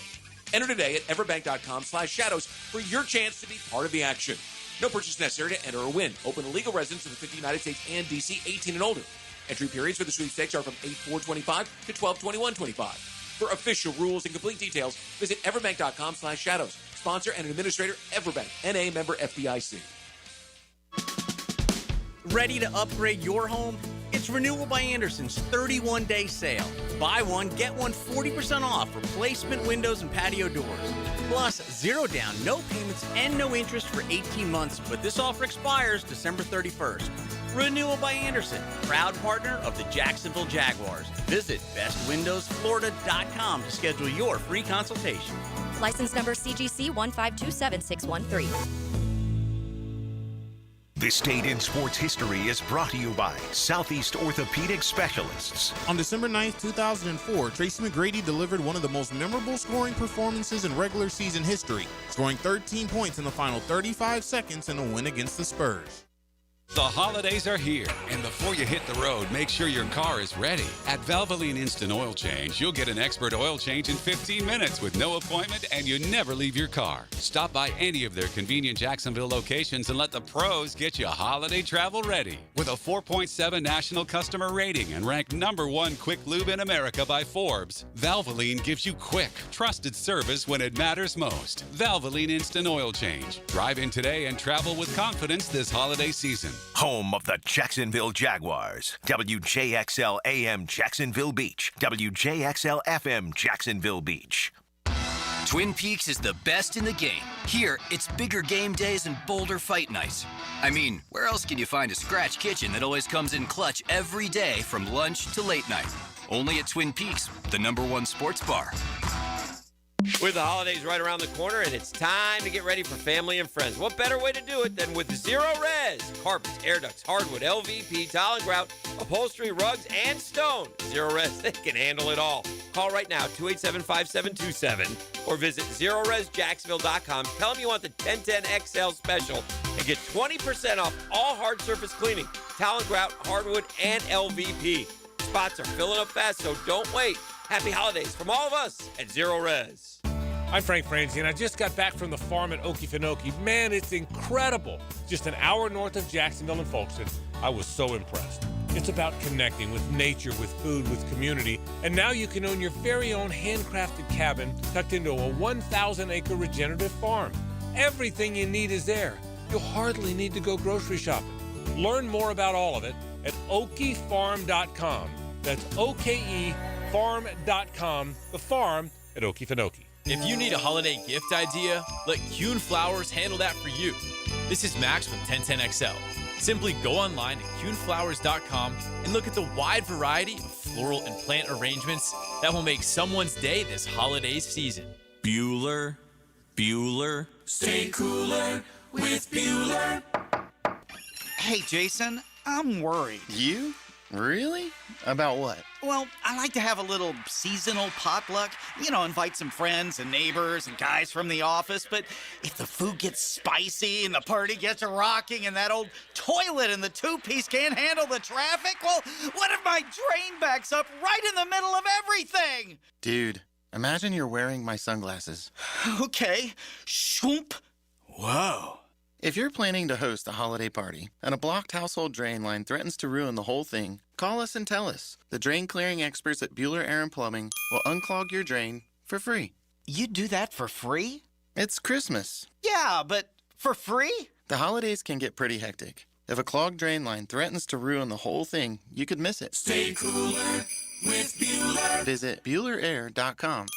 Enter today at everbank.com/shadows for your chance to be part of the action. No purchase necessary to enter or win. Open to legal residents of the 50 United States and D.C., 18 and older. Entry periods for the sweepstakes are from 8/4/25 to 12/21/25. For official rules and complete details, visit everbank.com/shadows. Sponsor and administrator, Everbank, N.A. member FDIC. Ready to upgrade your home? It's Renewal by Anderson's 31-day sale. Buy one, get one 40% off replacement windows and patio doors. Plus, 0 down, no payments, and no interest for 18 months. But this offer expires December 31st. Renewal by Anderson, proud partner of the Jacksonville Jaguars. Visit bestwindowsflorida.com to schedule your free consultation. License number CGC 1527613. This Date in Sports History is brought to you by Southeast Orthopedic Specialists. On December 9th, 2004, Tracy McGrady delivered one of the most memorable scoring performances in regular season history, scoring 13 points in the final 35 seconds in a win against the Spurs. The holidays are here, and before you hit the road, make sure your car is ready. At Valvoline Instant Oil Change, you'll get an expert oil change in 15 minutes with no appointment, and you never leave your car. Stop by any of their convenient Jacksonville locations and let the pros get you holiday travel ready. With a 4.7 national customer rating and ranked #1 quick lube in America by Forbes, Valvoline gives you quick, trusted service when it matters most. Valvoline Instant Oil Change. Drive in today and travel with confidence this holiday season. Home of the Jacksonville Jaguars. WJXL AM Jacksonville Beach. WJXL FM Jacksonville Beach. Twin Peaks is the best in the game. Here, it's bigger game days and bolder fight nights. I mean, where else can you find a scratch kitchen that always comes in clutch every day from lunch to late night? Only at Twin Peaks, the #1 sports bar. With the holidays right around the corner, and it's time to get ready for family and friends. What better way to do it than with Zero Res? Carpets, air ducts, hardwood, LVP, tile and grout, upholstery, rugs, and stone. Zero Res, they can handle it all. Call right now, 287-5727, or visit ZeroResJacksonville.com. Tell them you want the 1010XL special and get 20% off all hard surface cleaning, tile and grout, hardwood, and LVP. Spots are filling up fast, so don't wait. Happy holidays from all of us at Zero Res. I'm Frank Franzi, and I just got back from the farm at Okefenokee. Man, it's incredible. Just an hour north of Jacksonville and Folkestone. I was so impressed. It's about connecting with nature, with food, with community. And now you can own your very own handcrafted cabin tucked into a 1,000-acre regenerative farm. Everything you need is there. You'll hardly need to go grocery shopping. Learn more about all of it at okefarm.com. That's OKEfarm.com, the farm at Okefenokee. If you need a holiday gift idea, let Kuhn Flowers handle that for you. This is Max with 1010XL. Simply go online at kuhnflowers.com and look at the wide variety of floral and plant arrangements that will make someone's day this holiday season. Bueller, stay cooler with Bueller. Hey, Jason, I'm worried. You? Really? About what? Well, I like to have a little seasonal potluck. You know, invite some friends and neighbors and guys from the office. But if the food gets spicy and the party gets rocking and that old toilet in the two-piece can't handle the traffic, well, what if my drain backs up right in the middle of everything? Dude, imagine you're wearing my sunglasses. Okay. Shoomp. Whoa. If you're planning to host a holiday party and a blocked household drain line threatens to ruin the whole thing, call us and tell us. The drain clearing experts at Bueller Air and Plumbing will unclog your drain for free. You do that for free? It's Christmas. Yeah, but for free? The holidays can get pretty hectic. If a clogged drain line threatens to ruin the whole thing, you could miss it. Stay cooler with Bueller. Visit BuellerAir.com.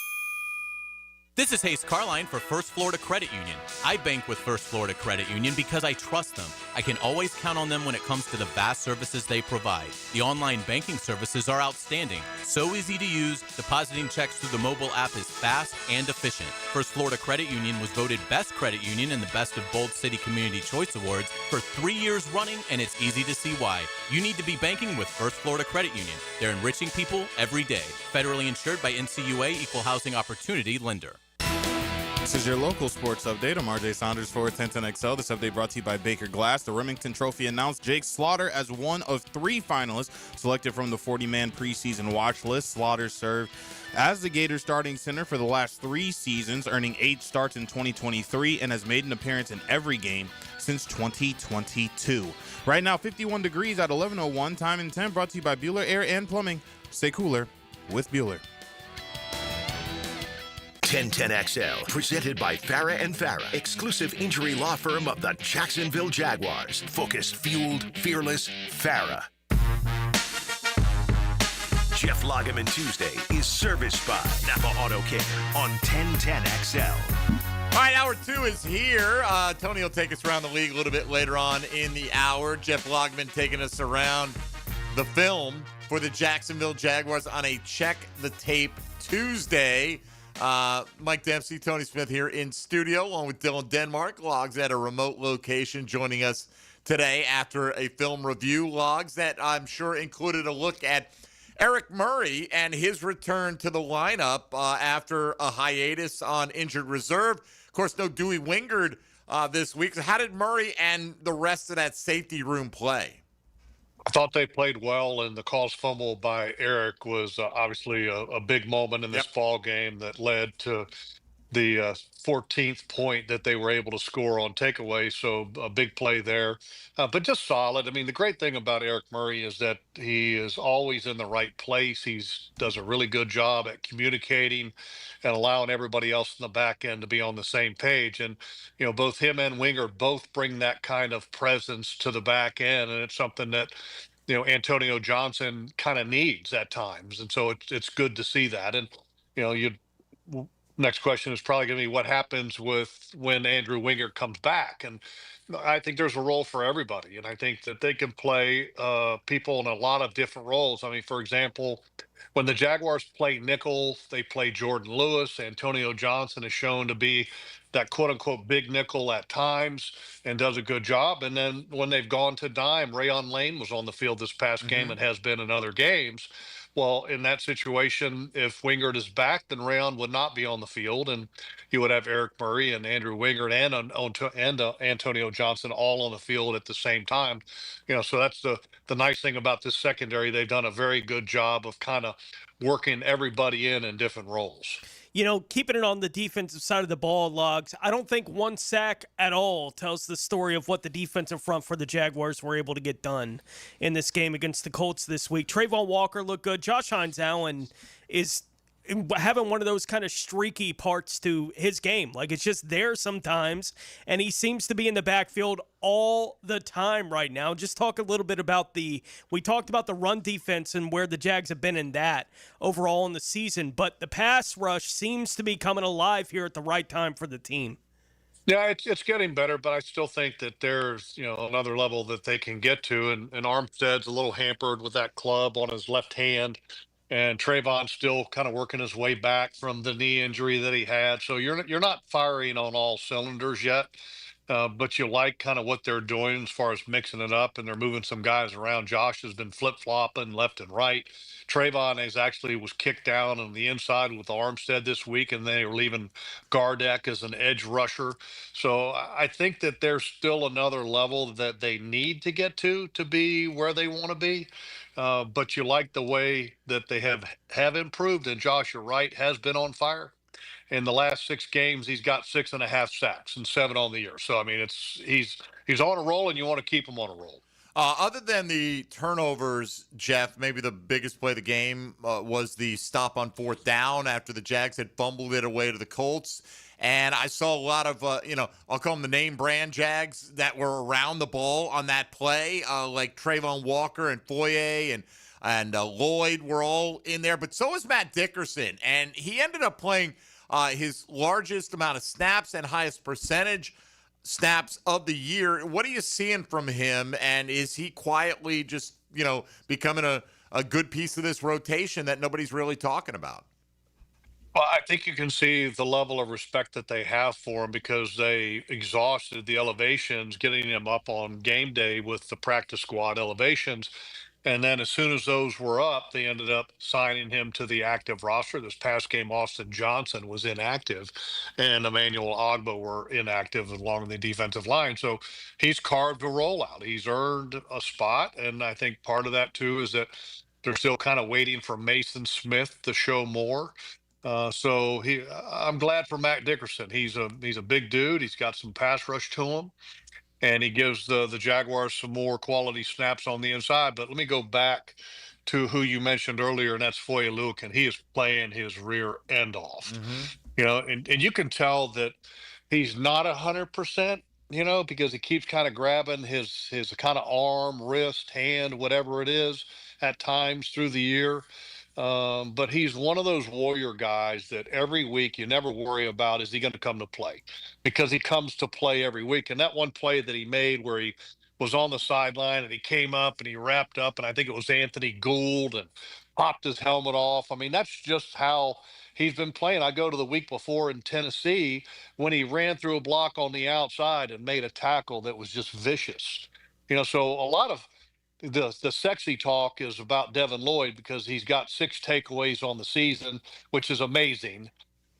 This is Hayes Carline for First Florida Credit Union. I bank with First Florida Credit Union because I trust them. I can always count on them when it comes to the vast services they provide. The online banking services are outstanding. So easy to use, depositing checks through the mobile app is fast and efficient. First Florida Credit Union was voted Best Credit Union in the Best of Bold City Community Choice Awards for 3 years running, and it's easy to see why. You need to be banking with First Florida Credit Union. They're enriching people every day. Federally insured by NCUA, Equal Housing Opportunity Lender. This is your local sports update. I'm RJ Saunders for 1010XL. This update brought to you by Baker Glass. The Remington Trophy announced Jake Slaughter as one of 3 finalists selected from the 40-man preseason watch list. Slaughter served as the Gators starting center for the last 3 seasons, earning 8 starts in 2023 and has made an appearance in every game since 2022. Right now, 51 degrees at 11:01, time and temp, brought to you by Bueller Air and Plumbing. Stay cooler with Bueller. 1010XL, presented by Farah and Farah, exclusive injury law firm of the Jacksonville Jaguars. Focused, fueled, fearless, Farah. Jeff Lageman Tuesday is serviced by Napa Auto Care on 1010XL. All right, hour 2 is here. Tony will take us around the league a little bit later on in the hour. Jeff Lageman taking us around the film for the Jacksonville Jaguars on a Check the Tape Tuesday. Mike Dempsey, Tony Smith here in studio, along with Dylan Denmark. Logs at a remote location joining us today after a film review. Logs that I'm sure included a look at Eric Murray and his return to the lineup after a hiatus on injured reserve. Of course, no Dewey Wingard this week. So how did Murray and the rest of that safety room play? I thought they played well, and the caused fumble by Eric was obviously a big moment in this ball game that led to the 14th point that they were able to score on takeaway. So a big play there, but just solid. I mean, the great thing about Eric Murray is that he is always in the right place. Does a really good job at communicating and allowing everybody else in the back end to be on the same page. And, both him and Winger both bring that kind of presence to the back end. And it's something that, Antonio Johnson kind of needs at times. And so it's good to see that. And, next question is probably going to be what happens when Andrew Wingert comes back. And I think there's a role for everybody. And I think that they can play people in a lot of different roles. I mean, for example, when the Jaguars play nickel, they play Jordan Lewis. Antonio Johnson is shown to be that quote unquote big nickel at times and does a good job. And then when they've gone to dime, Rayon Lane was on the field this past game and has been in other games. Well, in that situation, if Wingard is back, then Rayon would not be on the field, and you would have Eric Murray and Andrew Wingard and Antonio Johnson all on the field at the same time. So that's the nice thing about this secondary. They've done a very good job of kind of working everybody in different roles. Keeping it on the defensive side of the ball, Logs, I don't think one sack at all tells the story of what the defensive front for the Jaguars were able to get done in this game against the Colts this week. Trayvon Walker looked good. Josh Hines-Allen is having one of those kind of streaky parts to his game. Like, it's just there sometimes, and he seems to be in the backfield all the time right now. Just talk a little bit about we talked about the run defense and where the Jags have been in that overall in the season, but the pass rush seems to be coming alive here at the right time for the team. Yeah, it's getting better, but I still think that there's, another level that they can get to, and Armstead's a little hampered with that club on his left hand. And Trayvon's still kind of working his way back from the knee injury that he had. So you're not firing on all cylinders yet, but you like kind of what they're doing as far as mixing it up, and they're moving some guys around. Josh has been flip-flopping left and right. Trayvon was kicked down on the inside with Armstead this week, and they were leaving Gardeck as an edge rusher. So I think that there's still another level that they need to get to be where they want to be. But you like the way that they have improved, and Josh, you're right, has been on fire. In the last 6 games, he's got 6.5 sacks and 7 on the year. So I mean, he's on a roll, and you want to keep him on a roll. Other than the turnovers, Jeff, maybe the biggest play of the game was the stop on 4th down after the Jags had fumbled it away to the Colts. And I saw a lot of, I'll call them the name brand Jags that were around the ball on that play, like Trayvon Walker and Foye and Lloyd were all in there. But so was Matt Dickerson. And he ended up playing his largest amount of snaps and highest percentage snaps of the year. What are you seeing from him? And is he quietly just, becoming a good piece of this rotation that nobody's really talking about? Well, I think you can see the level of respect that they have for him because they exhausted the elevations, getting him up on game day with the practice squad elevations. And then as soon as those were up, they ended up signing him to the active roster. This past game, Austin Johnson was inactive and Emmanuel Ogba were inactive along the defensive line. So he's carved a rollout. He's earned a spot. And I think part of that, too, is that They're still kind of waiting for Mason Smith to show more. So I'm glad for Matt Dickerson. He's a big dude. He's got some pass rush to him, and he gives the Jaguars some more quality snaps on the inside. But let me go back to who you mentioned earlier, and that's Foye Luke, and he is playing his rear end off. And you can tell that he's not 100%, because he keeps kind of grabbing his kind of arm, wrist, hand, whatever it is at times through the year. But he's one of those warrior guys that every week you never worry about, is he going to come to play? Because he comes to play every week. And that one play that he made where he was on the sideline and he came up and he wrapped up, and I think it was Anthony Gould, and popped his helmet off. I mean, that's just how he's been playing. I go to the week before in Tennessee when he ran through a block on the outside and made a tackle that was just vicious. So a lot of the sexy talk is about Devin Lloyd because he's got 6 takeaways on the season, which is amazing.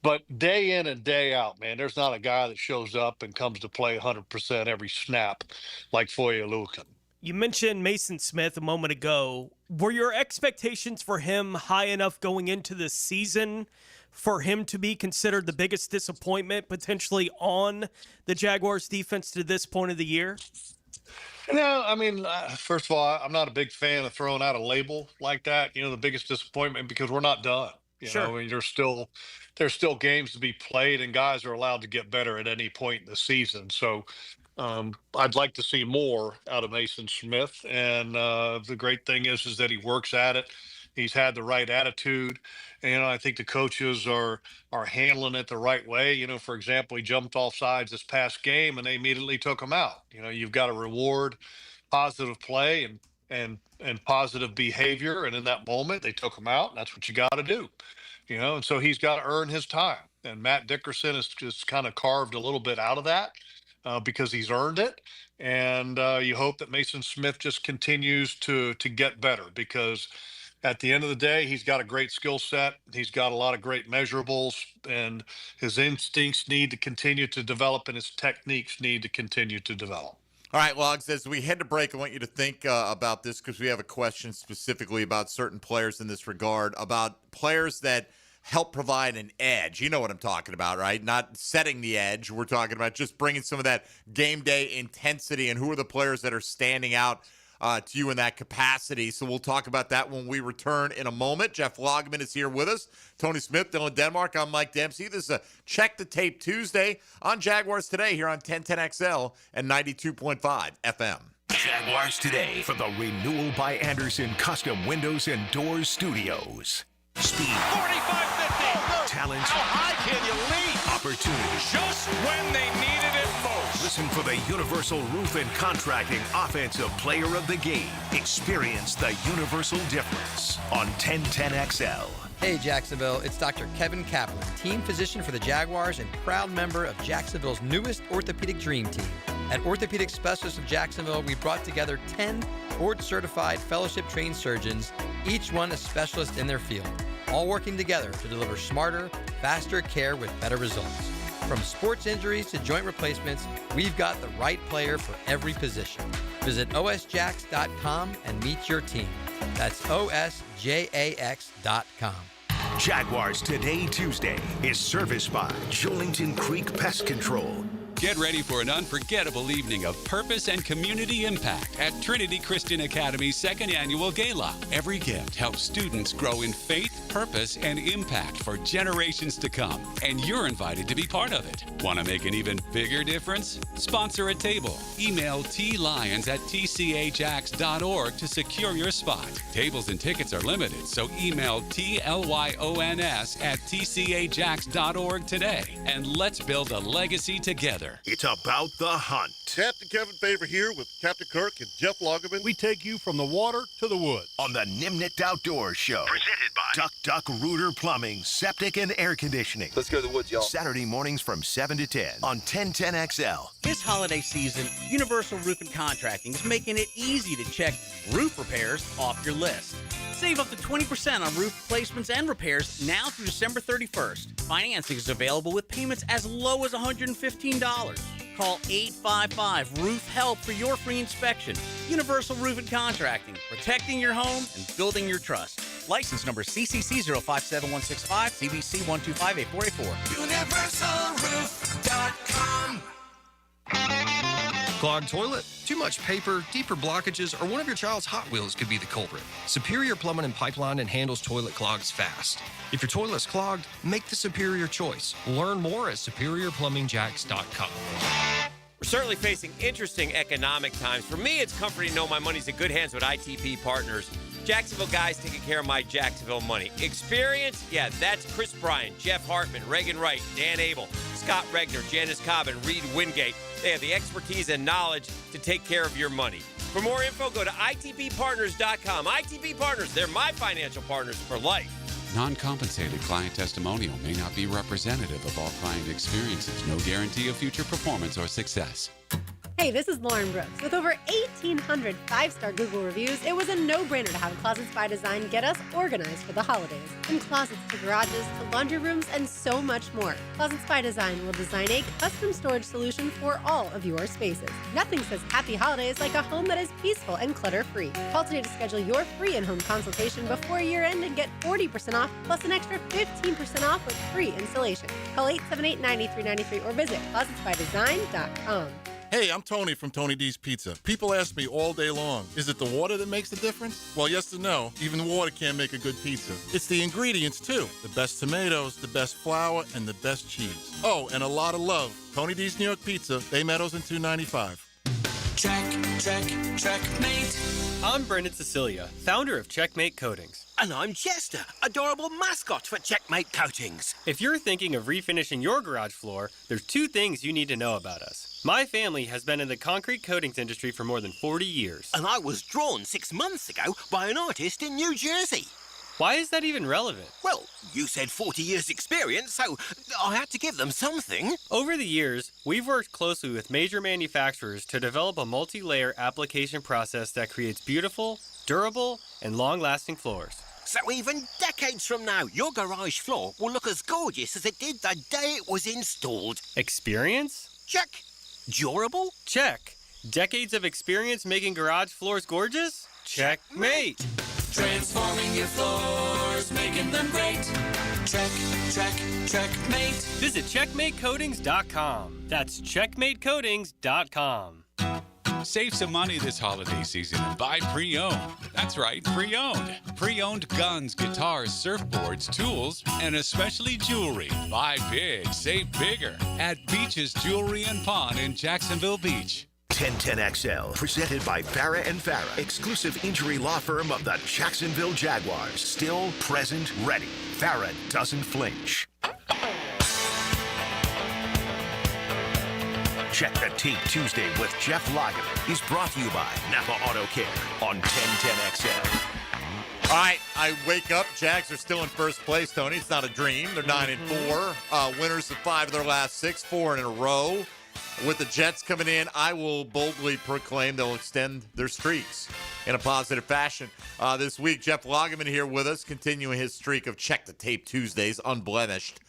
But day in and day out, man, there's not a guy that shows up and comes to play 100% every snap like Foye Luke. You mentioned Mason Smith a moment ago. Were your expectations for him high enough going into the season for him to be considered the biggest disappointment potentially on the Jaguars defense to this point of the year? No, I mean, first of all, I'm not a big fan of throwing out a label like that. The biggest disappointment, because we're not done. Sure. I mean, there's still games to be played, and guys are allowed to get better at any point in the season. So I'd like to see more out of Mason Smith. And the great thing is that he works at it. He's had the right attitude. And I think the coaches are handling it the right way. For example, he jumped off sides this past game and they immediately took him out. You've got to reward positive play and positive behavior. And in that moment, they took him out. And that's what you got to do. And so he's got to earn his time. And Matt Dickerson has just kind of carved a little bit out of that because he's earned it. And you hope that Mason Smith just continues to get better, because at the end of the day, he's got a great skill set. He's got a lot of great measurables, and his instincts need to continue to develop, and his techniques need to continue to develop. All right, Logs, as we head to break, I want you to think about this, because we have a question specifically about certain players in this regard, about players that help provide an edge. You know what I'm talking about, right? Not setting the edge. We're talking about just bringing some of that game day intensity, and who are the players that are standing out to you in that capacity. So we'll talk about that when we return in a moment. Jeff Lageman is here with us. Tony Smith, Dylan Denmark. I'm Mike Dempsey. This is a Check the Tape Tuesday on Jaguars Today here on 1010XL and 92.5 FM. Jaguars Today from the Renewal by Anderson Custom Windows and Doors Studios. Speed. 45-50. Talent. How high can you leap? Opportunity. Just when they needed it most. Listen for the Universal Roof and Contracting Offensive Player of the Game. Experience the universal difference on 1010XL. Hey Jacksonville, it's Dr. Kevin Kaplan, team physician for the Jaguars and proud member of Jacksonville's newest orthopedic dream team. At Orthopedic Specialists of Jacksonville, we brought together 10 board-certified, fellowship-trained surgeons, each one a specialist in their field, all working together to deliver smarter, faster care with better results. From sports injuries to joint replacements, we've got the right player for every position. Visit osjax.com and meet your team. That's osjax.com. Jaguars Today Tuesday is serviced by Julington Creek Pest Control. Get ready for an unforgettable evening of purpose and community impact at Trinity Christian Academy's second annual gala. Every gift helps students grow in faith, purpose, and impact for generations to come. And you're invited to be part of it. Want to make an even bigger difference? Sponsor a table. Email tlyons@tcajax.org to secure your spot. Tables and tickets are limited, so email tlyons@tcajax.org today. And let's build a legacy together. It's about the hunt. Captain Kevin Favor here with Captain Kirk and Jeff Lageman. We take you from the water to the woods. On the Nimnit Outdoors Show. Presented by Duck Rooter Plumbing, Septic, and Air Conditioning. Let's go to the woods, y'all. Saturday mornings from 7 to 10 on 1010XL. This holiday season, Universal Roof and Contracting is making it easy to check roof repairs off your list. Save up to 20% on roof replacements and repairs now through December 31st. Financing is available with payments as low as $115. Call 855-ROOF-HELP for your free inspection. Universal Roofing Contracting, protecting your home and building your trust. License number CCC 057165, CBC 125-8484. UniversalRoof.com. Clogged toilet, too much paper, deeper blockages, or one of your child's Hot Wheels could be the culprit. Superior Plumbing and Pipeline and handles toilet clogs fast. If your toilet's clogged, make the superior choice. Learn more at superiorplumbingjacks.com. We're certainly facing interesting economic times. For me, it's comforting to know my money's in good hands with ITP Partners. Jacksonville guys taking care of my Jacksonville money. Experience? Yeah, that's Chris Bryan, Jeff Hartman, Reagan Wright, Dan Abel, Scott Regner, Janice Cobb, and Reed Wingate. They have the expertise and knowledge to take care of your money. For more info, go to itppartners.com. ITP Partners, they're my financial partners for life. Non-compensated client testimonial may not be representative of all client experiences. No guarantee of future performance or success. Hey, this is Lauren Brooks. With over 1,800 five-star Google reviews, it was a no-brainer to have Closets by Design get us organized for the holidays. From closets to garages to laundry rooms and so much more. Closets by Design will design a custom storage solution for all of your spaces. Nothing says happy holidays like a home that is peaceful and clutter-free. Call today to schedule your free in-home consultation before year-end and get 40% off plus an extra 15% off with free installation. Call 878-9393 or visit closetsbydesign.com. Hey, I'm Tony from Tony D's Pizza. People ask me all day long, is it the water that makes the difference? Well, yes and no. Even water can't make a good pizza. It's the ingredients, too. The best tomatoes, the best flour, and the best cheese. Oh, and a lot of love. Tony D's New York Pizza, Bay Meadows and 295. Checkmate. I'm Brendan Cecilia, founder of Checkmate Coatings. And I'm Chester, adorable mascot for Checkmate Coatings. If you're thinking of refinishing your garage floor, there's two things you need to know about us. My family has been in the concrete coatings industry for more than 40 years. And I was drawn 6 months ago by an artist in New Jersey. Why is that even relevant? Well, you said 40 years experience, so I had to give them something. Over the years, we've worked closely with major manufacturers to develop a multi-layer application process that creates beautiful, durable, and long-lasting floors. So even decades from now, your garage floor will look as gorgeous as it did the day it was installed. Experience? Check. Durable? Check. Decades of experience making garage floors gorgeous? Checkmate. Transforming your floors, making them great. Checkmate. Visit checkmatecoatings.com. That's checkmatecoatings.com. Save some money this holiday season and buy pre-owned. That's right, pre-owned. Pre-owned guns, guitars, surfboards, tools, and especially jewelry. Buy big, save bigger at Beach's Jewelry and Pawn in Jacksonville Beach. 1010XL, presented by Farah and Farah, exclusive injury law firm of the Jacksonville Jaguars. Still, present, ready. Farah doesn't flinch. Check the Tape Tuesday with Jeff Lageman is brought to you by Napa Auto Care on 1010XL. All right, I wake up. Jags are still in first place, Tony. It's not a dream. They're 9-4. Winners of 5 of their last 6, 4 in a row. With the Jets coming in, I will boldly proclaim they'll extend their streaks in a positive fashion. This week, Jeff Lageman here with us, continuing his streak of Check the Tape Tuesdays, unblemished,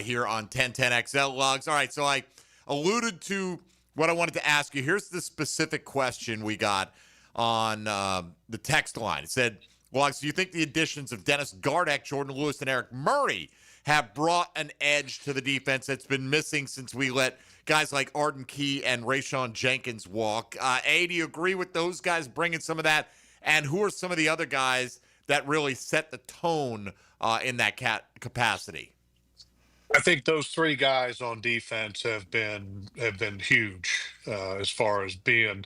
here on 1010XL Logs. All right, so I alluded to what I wanted to ask you. Here's the specific question we got on the text line. It said, Logs, do you think the additions of Dennis Gardeck, Jordan Lewis, and Eric Murray have brought an edge to the defense that's been missing since we let guys like Arden Key and Rayshon Jenkins walk? A, do you agree with those guys bringing some of that? And who are some of the other guys that really set the tone in that capacity? I think those 3 guys on defense have been huge as far as being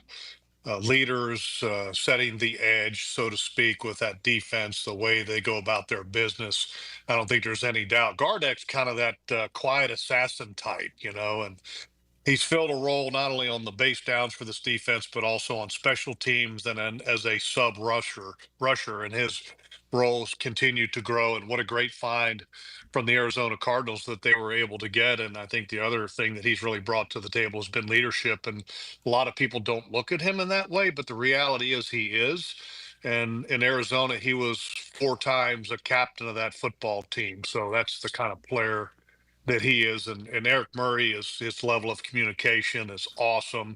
leaders, setting the edge, so to speak, with that defense, the way they go about their business. I don't think there's any doubt. Gardeck's kind of that quiet assassin type, and he's filled a role not only on the base downs for this defense, but also on special teams and then as a sub rusher, and his roles continue to grow. And what a great find from the Arizona Cardinals that they were able to get. And I think the other thing that he's really brought to the table has been leadership. And a lot of people don't look at him in that way, but the reality is he is. And in Arizona, he was 4 times a captain of that football team. So that's the kind of player that he is, and Eric Murray is his level of communication is awesome.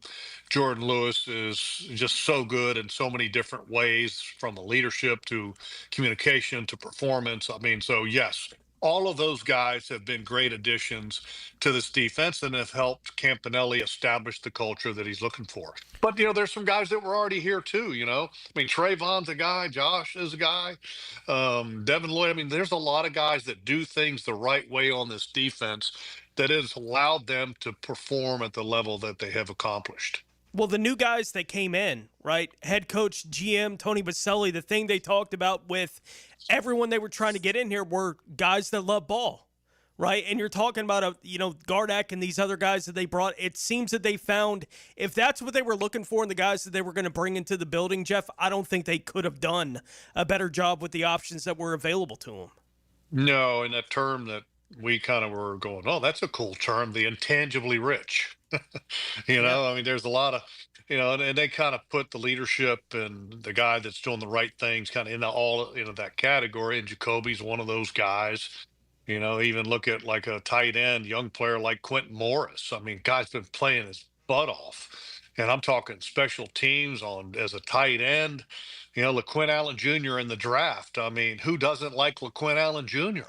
Jordan Lewis is just so good in so many different ways, from the leadership to communication to performance. I mean, so yes, all of those guys have been great additions to this defense and have helped Campanelli establish the culture that he's looking for. But, there's some guys that were already here too, I mean, Trayvon's a guy, Josh is a guy, Devin Lloyd. I mean, there's a lot of guys that do things the right way on this defense that has allowed them to perform at the level that they have accomplished. Well, the new guys that came in, right? Head coach, GM, Tony Baselli, the thing they talked about with everyone they were trying to get in here were guys that love ball, right? And you're talking about, Gardeck and these other guys that they brought. It seems that they found, if that's what they were looking for in the guys that they were going to bring into the building, Jeff, I don't think they could have done a better job with the options that were available to them. No, and that term that we kind of were going, oh, that's a cool term, the intangibly rich. I mean, there's a lot of, and they kind of put the leadership and the guy that's doing the right things kind of in that category. And Jacoby's one of those guys. Even look at like a tight end, young player like Quentin Morris. I mean, guy's been playing his butt off. And I'm talking special teams as a tight end. LaQuint Allen Jr. in the draft. I mean, who doesn't like LaQuint Allen Jr.?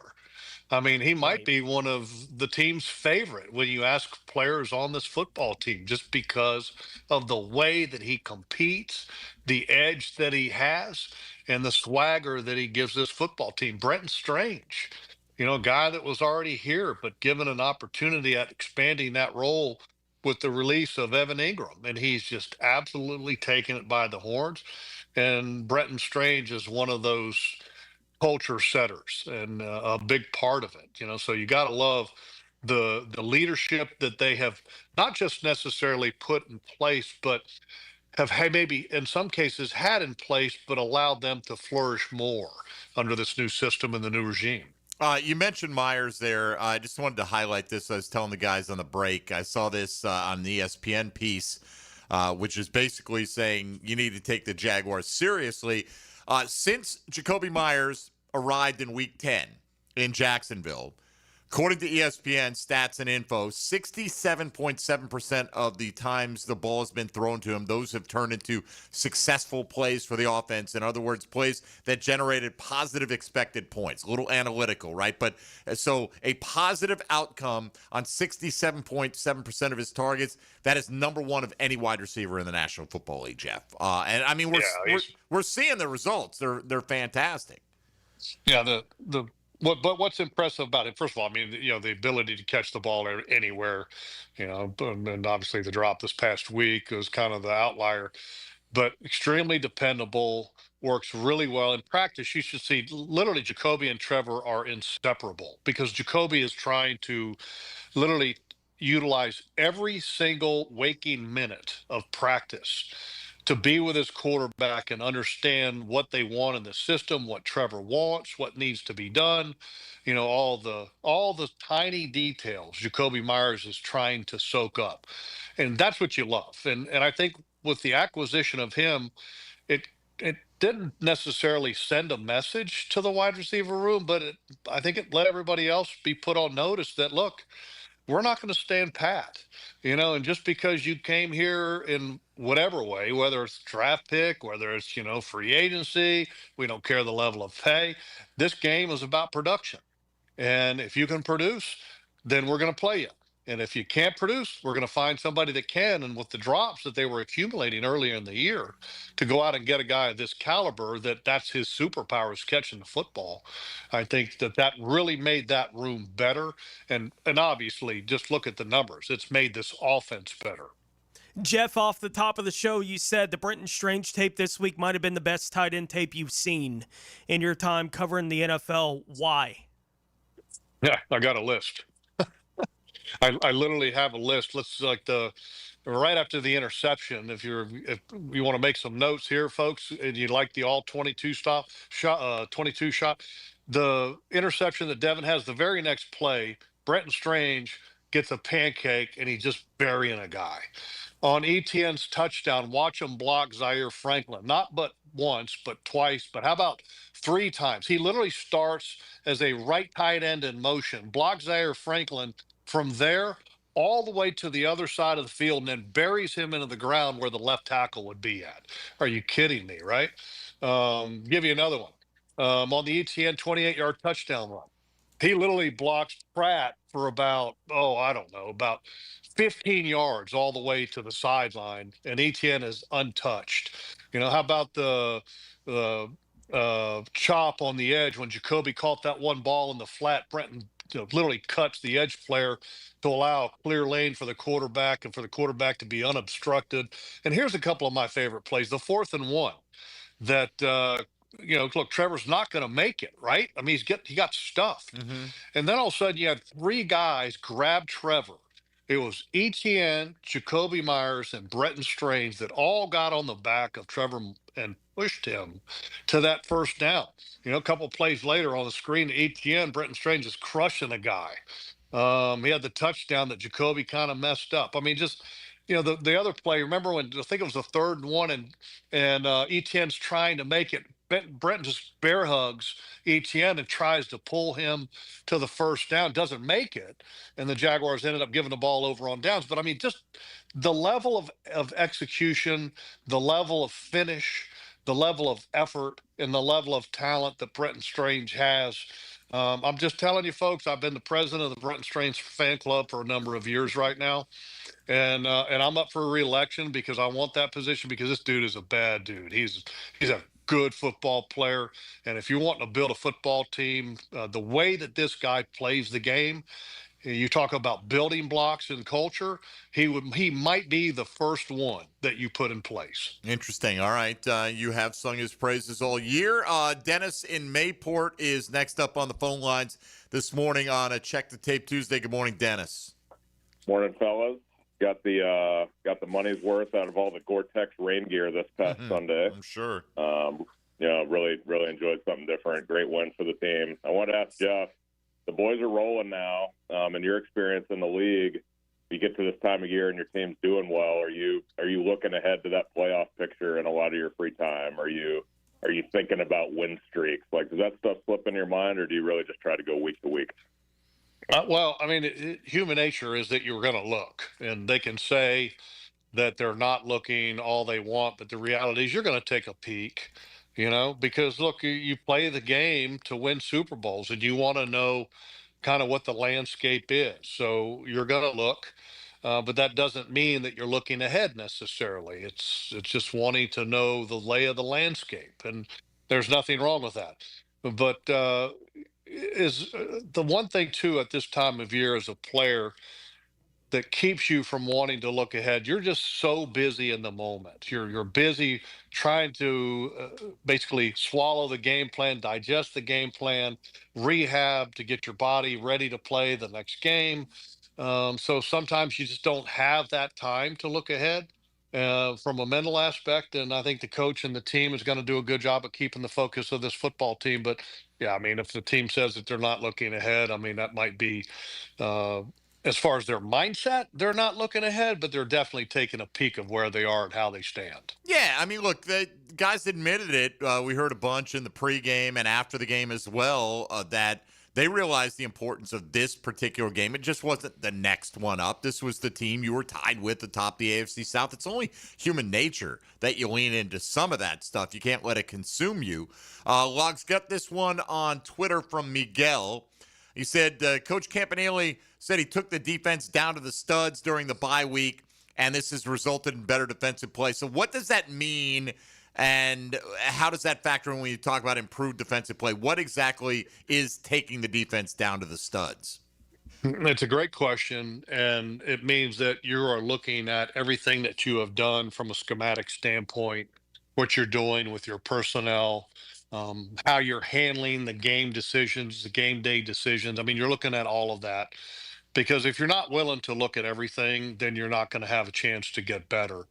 I mean, he might be one of the team's favorite when you ask players on this football team, just because of the way that he competes, the edge that he has, and the swagger that he gives this football team. Brenton Strange, a guy that was already here, but given an opportunity at expanding that role with the release of Evan Ingram, and he's just absolutely taken it by the horns. And Brenton Strange is one of those culture setters and a big part of it, so you got to love the leadership that they have not just necessarily put in place, but have maybe in some cases had in place, but allowed them to flourish more under this new system and the new regime. You mentioned Myers there. I just wanted to highlight this. I was telling the guys on the break. I saw this on the ESPN piece, which is basically saying you need to take the Jaguars seriously. Since Jacoby Myers arrived in Week 10 in Jacksonville, according to ESPN Stats and Info, 67.7% of the times the ball has been thrown to him, those have turned into successful plays for the offense. In other words, plays that generated positive expected points. A little analytical, right? But so a positive outcome on 67.7% of his targets, that is number one of any wide receiver in the National Football League, Jeff. And I mean, we're seeing the results. They're fantastic. Yeah, But what's impressive about it, first of all, I mean, the ability to catch the ball anywhere, and obviously the drop this past week was kind of the outlier, but extremely dependable, works really well. In practice, you should see literally Jacoby and Trevor are inseparable, because Jacoby is trying to literally utilize every single waking minute of practice to be with his quarterback and understand what they want in the system, what Trevor wants, what needs to be done, all the tiny details Jacoby Myers is trying to soak up. And that's what you love. And I think with the acquisition of him, it didn't necessarily send a message to the wide receiver room, but I think it let everybody else be put on notice that, look, we're not going to stand pat, and just because you came here in whatever way, whether it's draft pick, whether it's, free agency, we don't care the level of pay. This game is about production. And if you can produce, then we're going to play you. And if you can't produce, we're going to find somebody that can. And with the drops that they were accumulating earlier in the year, to go out and get a guy of this caliber, that's his superpower is catching the football. I think that really made that room better. And obviously, just look at the numbers. It's made this offense better. Jeff, off the top of the show, you said the Brenton Strange tape this week might have been the best tight end tape you've seen in your time covering the NFL. Why? Yeah, I got a list. I literally have a list. Let's right after the interception. If you want to make some notes here, folks, and you like the all 22 shot, the interception that Devin has, the very next play, Brenton Strange gets a pancake and he's just burying a guy. On ETN's touchdown, watch him block Zaire Franklin. Not once, but twice, but how about 3 times? He literally starts as a right tight end in motion, blocks Zaire Franklin from there all the way to the other side of the field and then buries him into the ground where the left tackle would be at. Are you kidding me, right? Give you another one. On the ETN 28-yard touchdown run. He literally blocks Pratt for about, I don't know, about 15 yards all the way to the sideline, and ETN is untouched. How about the chop on the edge when Jacoby caught that one ball in the flat? Brenton literally cuts the edge flare to allow a clear lane for the quarterback and for the quarterback to be unobstructed. And here's a couple of my favorite plays. The 4th and 1 that look, Trevor's not going to make it, right? I mean, he got stuffed. And then all of a sudden you had 3 guys grab Trevor. It was ETN, Jacoby Myers, and Bretton Strange that all got on the back of Trevor and pushed him to that first down. A couple plays later on the screen, ETN, Bretton Strange is crushing a guy. He had the touchdown that Jacoby kind of messed up. I mean, just the other play. Remember when I think it was the 3rd and 1, and ETN's trying to make it. Brenton just bear hugs ETN and tries to pull him to the first down. Doesn't make it, and the Jaguars ended up giving the ball over on downs. But I mean, just the level of execution, the level of finish, the level of effort, and the level of talent that Bretton Strange has. I'm just telling you, folks, I've been the president of the Bretton Strange fan club for a number of years right now. And I'm up for re-election because I want that position because this dude is a bad dude. He's a good football player. And if you want to build a football team, the way that this guy plays the game, you talk about building blocks and culture. He might be the first one that you put in place. Interesting. All right. You have sung his praises all year. Dennis in Mayport is next up on the phone lines this morning on a Check the Tape Tuesday. Good morning, Dennis. Morning, fellas. Got the money's worth out of all the Gore-Tex rain gear this past Sunday. I'm sure. Really enjoyed something different. Great win for the team. I want to ask Jeff, the boys are rolling now. In your experience in the league, you get to this time of year and your team's doing well. Are you looking ahead to that playoff picture in a lot of your free time? Are you thinking about win streaks? Like, does that stuff slip in your mind, or do you really just try to go week to week? Well, I mean, human nature is that you're going to look, and they can say that they're not looking all they want, but the reality is you're going to take a peek, because look, you play the game to win Super Bowls, and you want to know kind of what the landscape is. So you're going to look, but that doesn't mean that you're looking ahead necessarily. It's just wanting to know the lay of the landscape, and there's nothing wrong with that. But is the one thing too at this time of year as a player that keeps you from wanting to look ahead. You're just so busy in the moment. You're busy trying to basically swallow the game plan, digest the game plan, rehab to get your body ready to play the next game. So sometimes you just don't have that time to look ahead from a mental aspect. And I think the coach and the team is going to do a good job of keeping the focus of this football team. But yeah, I mean, if the team says that they're not looking ahead, I mean, that might be as far as their mindset, they're not looking ahead, but they're definitely taking a peek of where they are and how they stand. Yeah, I mean, look, the guys admitted it. We heard a bunch in the pregame and after the game as well that they realized the importance of this particular game. It just wasn't the next one up. This was the team you were tied with atop the AFC South. It's only human nature that you lean into some of that stuff. You can't let it consume you. Logs got this one on Twitter from Miguel. He said, Coach Campanile said he took the defense down to the studs during the bye week, and this has resulted in better defensive play. So what does that mean, and how does that factor in when you talk about improved defensive play? What exactly is taking the defense down to the studs? It's a great question, and it means that you are looking at everything that you have done from a schematic standpoint, what you're doing with your personnel, how you're handling the game decisions, the game day decisions. I mean, you're looking at all of that because if you're not willing to look at everything, then you're not going to have a chance to get better.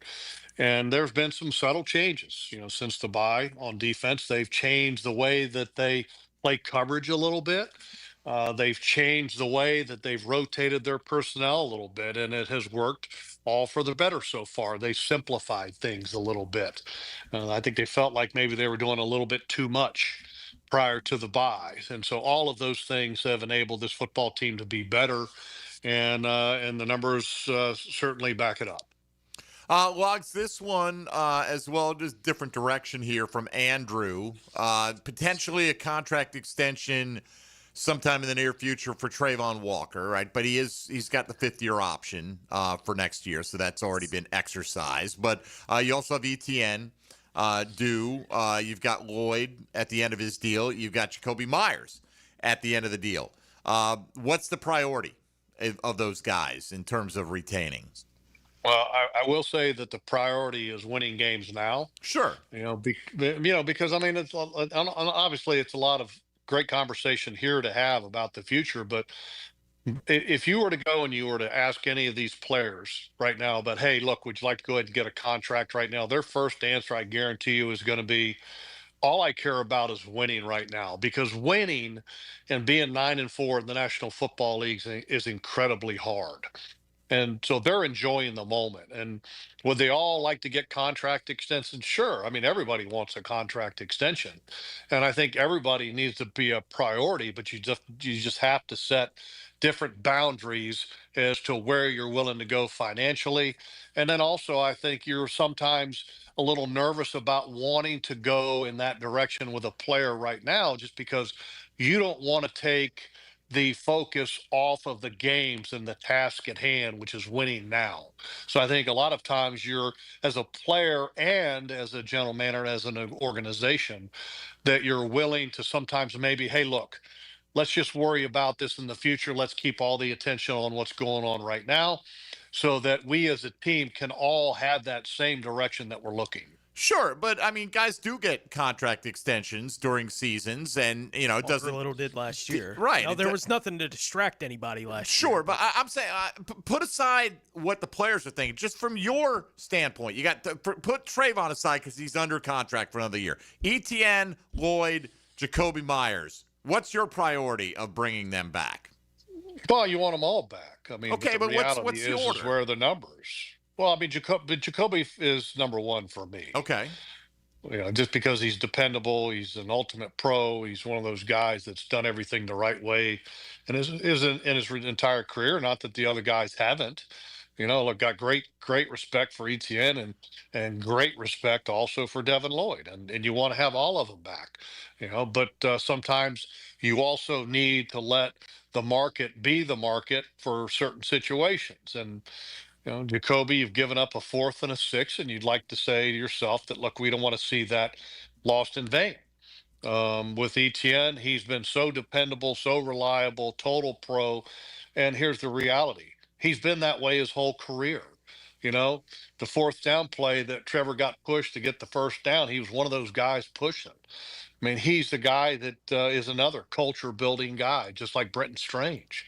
And there's been some subtle changes, since the bye on defense. They've changed the way that they play coverage a little bit. They've changed the way that they've rotated their personnel a little bit, and it has worked all for the better so far. They simplified things a little bit. I think they felt like maybe they were doing a little bit too much prior to the bye, and so all of those things have enabled this football team to be better, and the numbers certainly back it up. Logs, this one as well, just different direction here from Andrew. Potentially a contract extension sometime in the near future for Trayvon Walker, right? But he's got the 5th-year option for next year, so that's already been exercised. But you also have ETN due. You've got Lloyd at the end of his deal. You've got Jacoby Myers at the end of the deal. What's the priority of those guys in terms of retaining? Well, I will say that the priority is winning games now. Sure. Because I mean, it's obviously it's a lot of great conversation here to have about the future. But if you were to go and you were to ask any of these players right now about, hey, look, would you like to go ahead and get a contract right now? Their first answer, I guarantee you, is going to be, all I care about is winning right now, because winning and being 9-4 in the National Football League is incredibly hard. And so they're enjoying the moment. And would they all like to get contract extensions? Sure. I mean, everybody wants a contract extension. And I think everybody needs to be a priority, but you just have to set different boundaries as to where you're willing to go financially. And then also, I think you're sometimes a little nervous about wanting to go in that direction with a player right now, just because you don't want to take the focus off of the games and the task at hand, which is winning now. So I think a lot of times you're, as a player and as a general manager, as an organization, that you're willing to sometimes maybe, hey, look, let's just worry about this in the future. Let's keep all the attention on what's going on right now, so that we as a team can all have that same direction that we're looking. Sure, but I mean, guys do get contract extensions during seasons, and it doesn't. Little did last year, right? No, there was nothing to distract anybody last year. Sure, but I'm saying, put aside what the players are thinking, just from your standpoint. You got to put Trayvon aside because he's under contract for another year. ETN, Lloyd, Jacoby Myers. What's your priority of bringing them back? Well, you want them all back. I mean, okay, but what's the order? Is where are the numbers? Well, I mean, Jacoby is number one for me. Okay. Just because he's dependable, he's an ultimate pro. He's one of those guys that's done everything the right way, and is in his entire career. Not that the other guys haven't. Look, got great respect for ETN and great respect also for Devin Lloyd, and you want to have all of them back. But sometimes you also need to let the market be the market for certain situations. And Jacoby, you've given up a 4th and a 6th, and you'd like to say to yourself that, look, we don't want to see that lost in vain. With ETN, he's been so dependable, so reliable, total pro. And here's the reality. He's been that way his whole career. The 4th down play that Trevor got pushed to get the 1st down, he was one of those guys pushing. I mean, he's the guy that is another culture-building guy, just like Brenton Strange,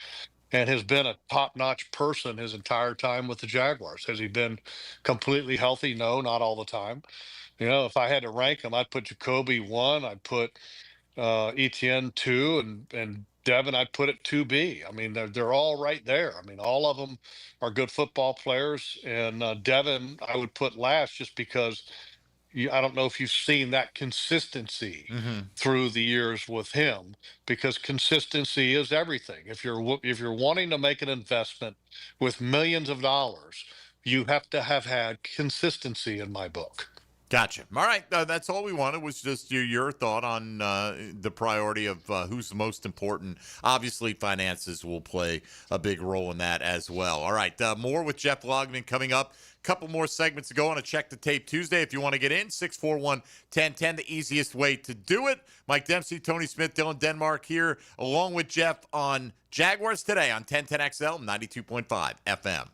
and has been a top-notch person his entire time with the Jaguars. Has he been completely healthy? No, not all the time. If I had to rank him, I'd put Jacoby 1, I'd put ETN 2, and Devin, I'd put it 2B. I mean, they're all right there. I mean, all of them are good football players, and Devin I would put last, just because I don't know if you've seen that consistency through the years with him, because consistency is everything. If you're wanting to make an investment with millions of dollars, you have to have had consistency in my book. Gotcha. All right. That's all we wanted, was just your thought on the priority of who's the most important. Obviously, finances will play a big role in that as well. All right. More with Jeff Lageman coming up. Couple more segments to go on a Check the Tape Tuesday. If you want to get in, 641-1010, the easiest way to do it. Mike Dempsey, Tony Smith, Dylan Denmark here, along with Jeff on Jaguars Today on 1010XL 92.5 FM.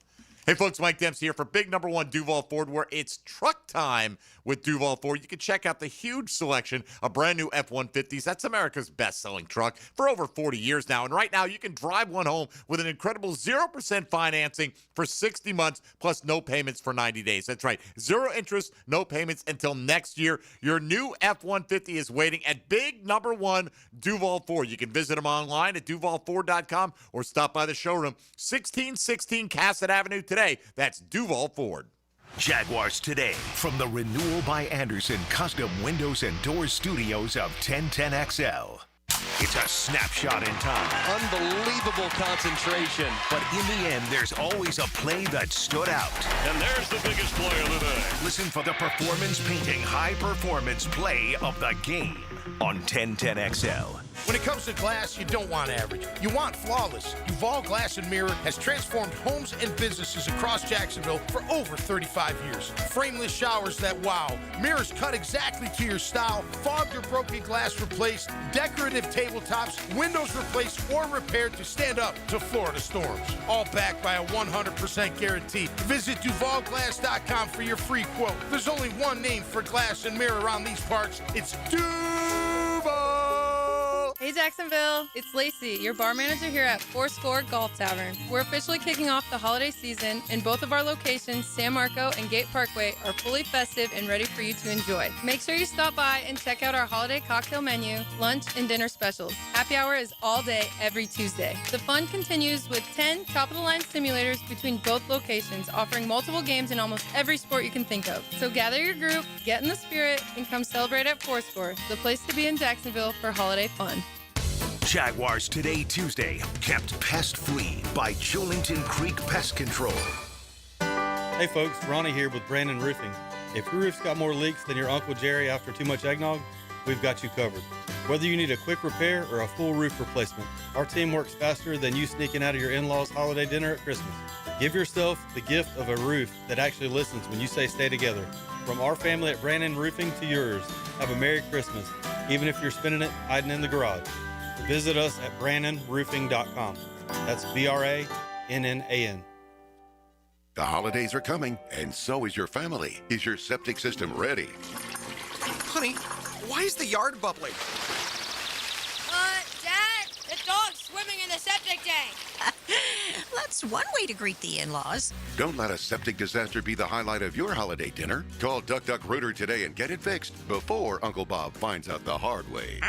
Hey, folks, Mike Dempsey here for big number one Duval Ford, where it's truck time with Duval Ford. You can check out the huge selection of brand new F-150s. That's America's best-selling truck for over 40 years now. And right now, you can drive one home with an incredible 0% financing for 60 months, plus no payments for 90 days. That's right, zero interest, no payments until next year. Your new F-150 is waiting at big number one Duval Ford. You can visit them online at duvalford.com or stop by the showroom, 1616 Cassett Avenue today. That's Duval Ford. Jaguars Today from the Renewal by Anderson Custom Windows and Doors Studios of 1010XL. It's a snapshot in time. Unbelievable concentration. But in the end, there's always a play that stood out. And there's the biggest play of the day. Listen for the performance-painting, high-performance play of the game on 1010XL. When it comes to glass, you don't want average. You want flawless. Duval Glass and Mirror has transformed homes and businesses across Jacksonville for over 35 years. Frameless showers that wow. Mirrors cut exactly to your style. Fogged or broken glass replaced. Decorative tabletops. Windows replaced or repaired to stand up to Florida storms. All backed by a 100% guarantee. Visit DuvalGlass.com for your free quote. There's only one name for glass and mirror around these parts. It's Duval. Hey Jacksonville, it's Lacey, your bar manager here at Fourscore Golf Tavern. We're officially kicking off the holiday season, and both of our locations, San Marco and Gate Parkway, are fully festive and ready for you to enjoy. Make sure you stop by and check out our holiday cocktail menu, lunch, and dinner specials. Happy hour is all day, every Tuesday. The fun continues with 10 top-of-the-line simulators between both locations, offering multiple games in almost every sport you can think of. So gather your group, get in the spirit, and come celebrate at Fourscore, the place to be in Jacksonville for holiday fun. Jaguars Today Tuesday, kept pest-free by Julington Creek Pest Control. Hey folks, Ronnie here with Brandon Roofing. If your roof's got more leaks than your Uncle Jerry after too much eggnog, we've got you covered. Whether you need a quick repair or a full roof replacement, our team works faster than you sneaking out of your in-laws' holiday dinner at Christmas. Give yourself the gift of a roof that actually listens when you say stay together. From our family at Brandon Roofing to yours, have a Merry Christmas, even if you're spending it hiding in the garage. Visit us at brandonroofing.com. That's BRANNAN. The holidays are coming, and so is your family. Is your septic system ready? Honey, why is the yard bubbling? Dad, the dog's swimming in the septic tank. That's one way to greet the in-laws. Don't let a septic disaster be the highlight of your holiday dinner. Call Duck Duck Rooter today and get it fixed before Uncle Bob finds out the hard way.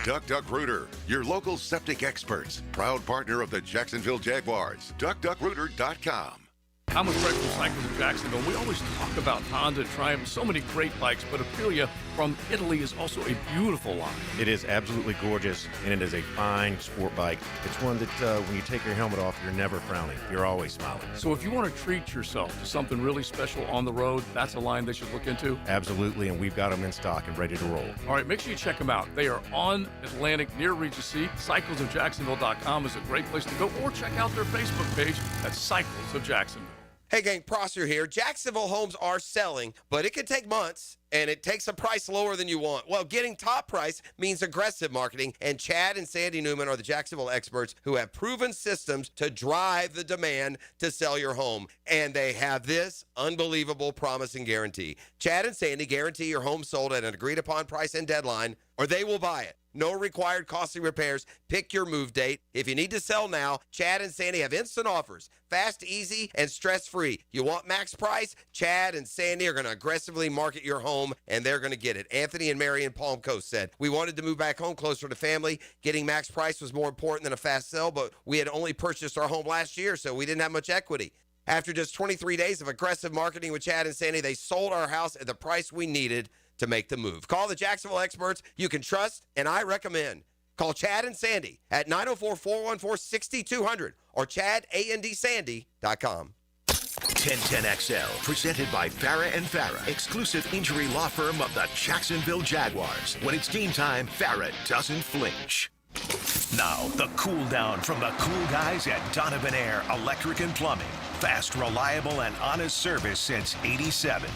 Duck Duck Rooter, your local septic experts. Proud partner of the Jacksonville Jaguars. DuckDuckRooter.com. I'm with Greg from Cycles of Jacksonville. We always talk about Honda, Triumph, so many great bikes, but Aprilia from Italy is also a beautiful line. It is absolutely gorgeous, and it is a fine sport bike. It's one that when you take your helmet off, you're never frowning. You're always smiling. So if you want to treat yourself to something really special on the road, that's a line they should look into? Absolutely, and we've got them in stock and ready to roll. All right, make sure you check them out. They are on Atlantic near Regency. CyclesofJacksonville.com is a great place to go, or check out their Facebook page at Cycles of Jacksonville. Hey gang, Prosser here. Jacksonville homes are selling, but it can take months, and it takes a price lower than you want. Well, getting top price means aggressive marketing, and Chad and Sandy Newman are the Jacksonville experts who have proven systems to drive the demand to sell your home. And they have this unbelievable promise and guarantee. Chad and Sandy guarantee your home sold at an agreed-upon price and deadline, or they will buy it. No required costly repairs. Pick your move date. If you need to sell now, Chad and Sandy have instant offers. Fast, easy, and stress-free. You want max price? Chad and Sandy are going to aggressively market your home, and they're going to get it. Anthony and Mary in Palm Coast said, we wanted to move back home closer to family. Getting max price was more important than a fast sell, but we had only purchased our home last year, so we didn't have much equity. After just 23 days of aggressive marketing with Chad and Sandy, they sold our house at the price we needed to make the move. Call the Jacksonville experts you can trust, and I recommend. Call Chad and Sandy at 904-414-6200 or ChadAndSandy.com. 1010XL, presented by Farah and Farah, exclusive injury law firm of the Jacksonville Jaguars. When it's game time, Farah doesn't flinch. Now, the cool down from the cool guys at Donovan Air Electric and Plumbing. Fast, reliable, and honest service since '87.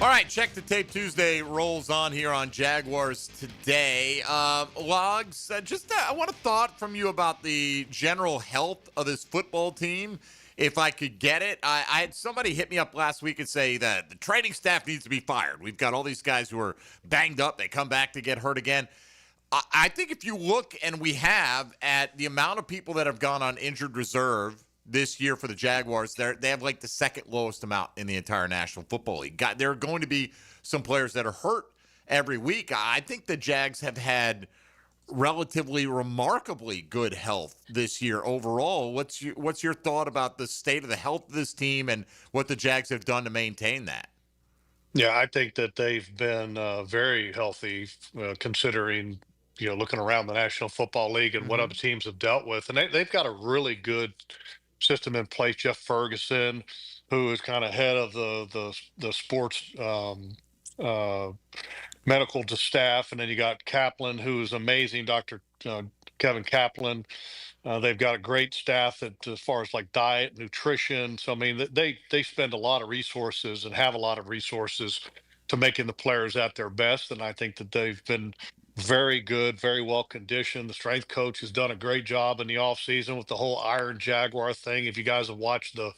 All right, Check the Tape Tuesday rolls on here on Jaguars Today. Logs, I want a thought from you about the general health of this football team. if I could get it. I had somebody hit me up last week and say that the training staff needs to be fired. We've got all these guys who are banged up. They come back to get hurt again. I think if you look, and we have, at the amount of people that have gone on injured reserve this year for the Jaguars, they have like the second lowest amount in the entire National Football League. There are going to be some players that are hurt every week. I think the Jags have had relatively remarkably good health this year overall. What's your thought about the state of the health of this team and what the Jags have done to maintain that? Yeah, I think that they've been very healthy, considering, looking around the National Football League and what other teams have dealt with. And they've got a really good system in place. Jeff Ferguson, who is kind of head of the sports medical staff. And then you got Kaplan, who is amazing, Dr. Kevin Kaplan. They've got a great staff as far as like diet, nutrition. So, I mean, they spend a lot of resources and have a lot of resources to making the players at their best. And I think that they've been very good, very well conditioned. The strength coach has done a great job in the offseason with the whole Iron Jaguar thing. If you guys have watched the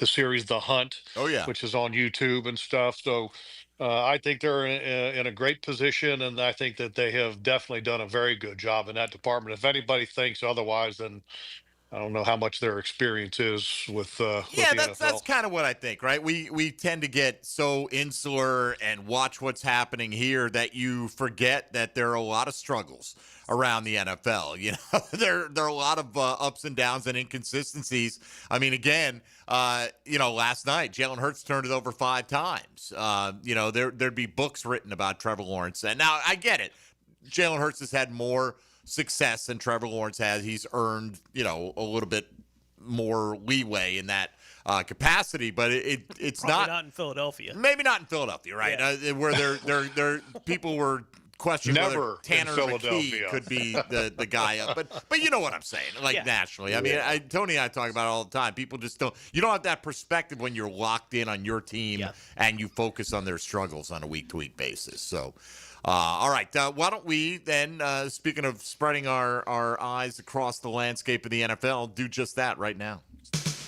series The Hunt, which is on YouTube and stuff. So I think they're in a great position, and I think that they have definitely done a very good job in that department. If anybody thinks otherwise, then I don't know how much their experience is with the NFL. That's kind of what I think, right? We tend to get so insular and watch what's happening here that you forget that there are a lot of struggles around the NFL. There are a lot of ups and downs and inconsistencies. I mean, again, last night Jalen Hurts turned it over 5 times. There'd be books written about Trevor Lawrence. And now I get it. Jalen Hurts has had more success than Trevor Lawrence has. He's earned, a little bit more leeway in that capacity, but it's probably not in Philadelphia. Maybe not in Philadelphia, right? Yeah. Where there people were questioning whether Tanner McKee could be the guy up, but you know what I'm saying, nationally. I mean, Tony and I talk about it all the time. People just don't have that perspective when you're locked in on your team and you focus on their struggles on a week-to-week basis. So. All right. Why don't we then, speaking of spreading our eyes across the landscape of the NFL, do just that right now.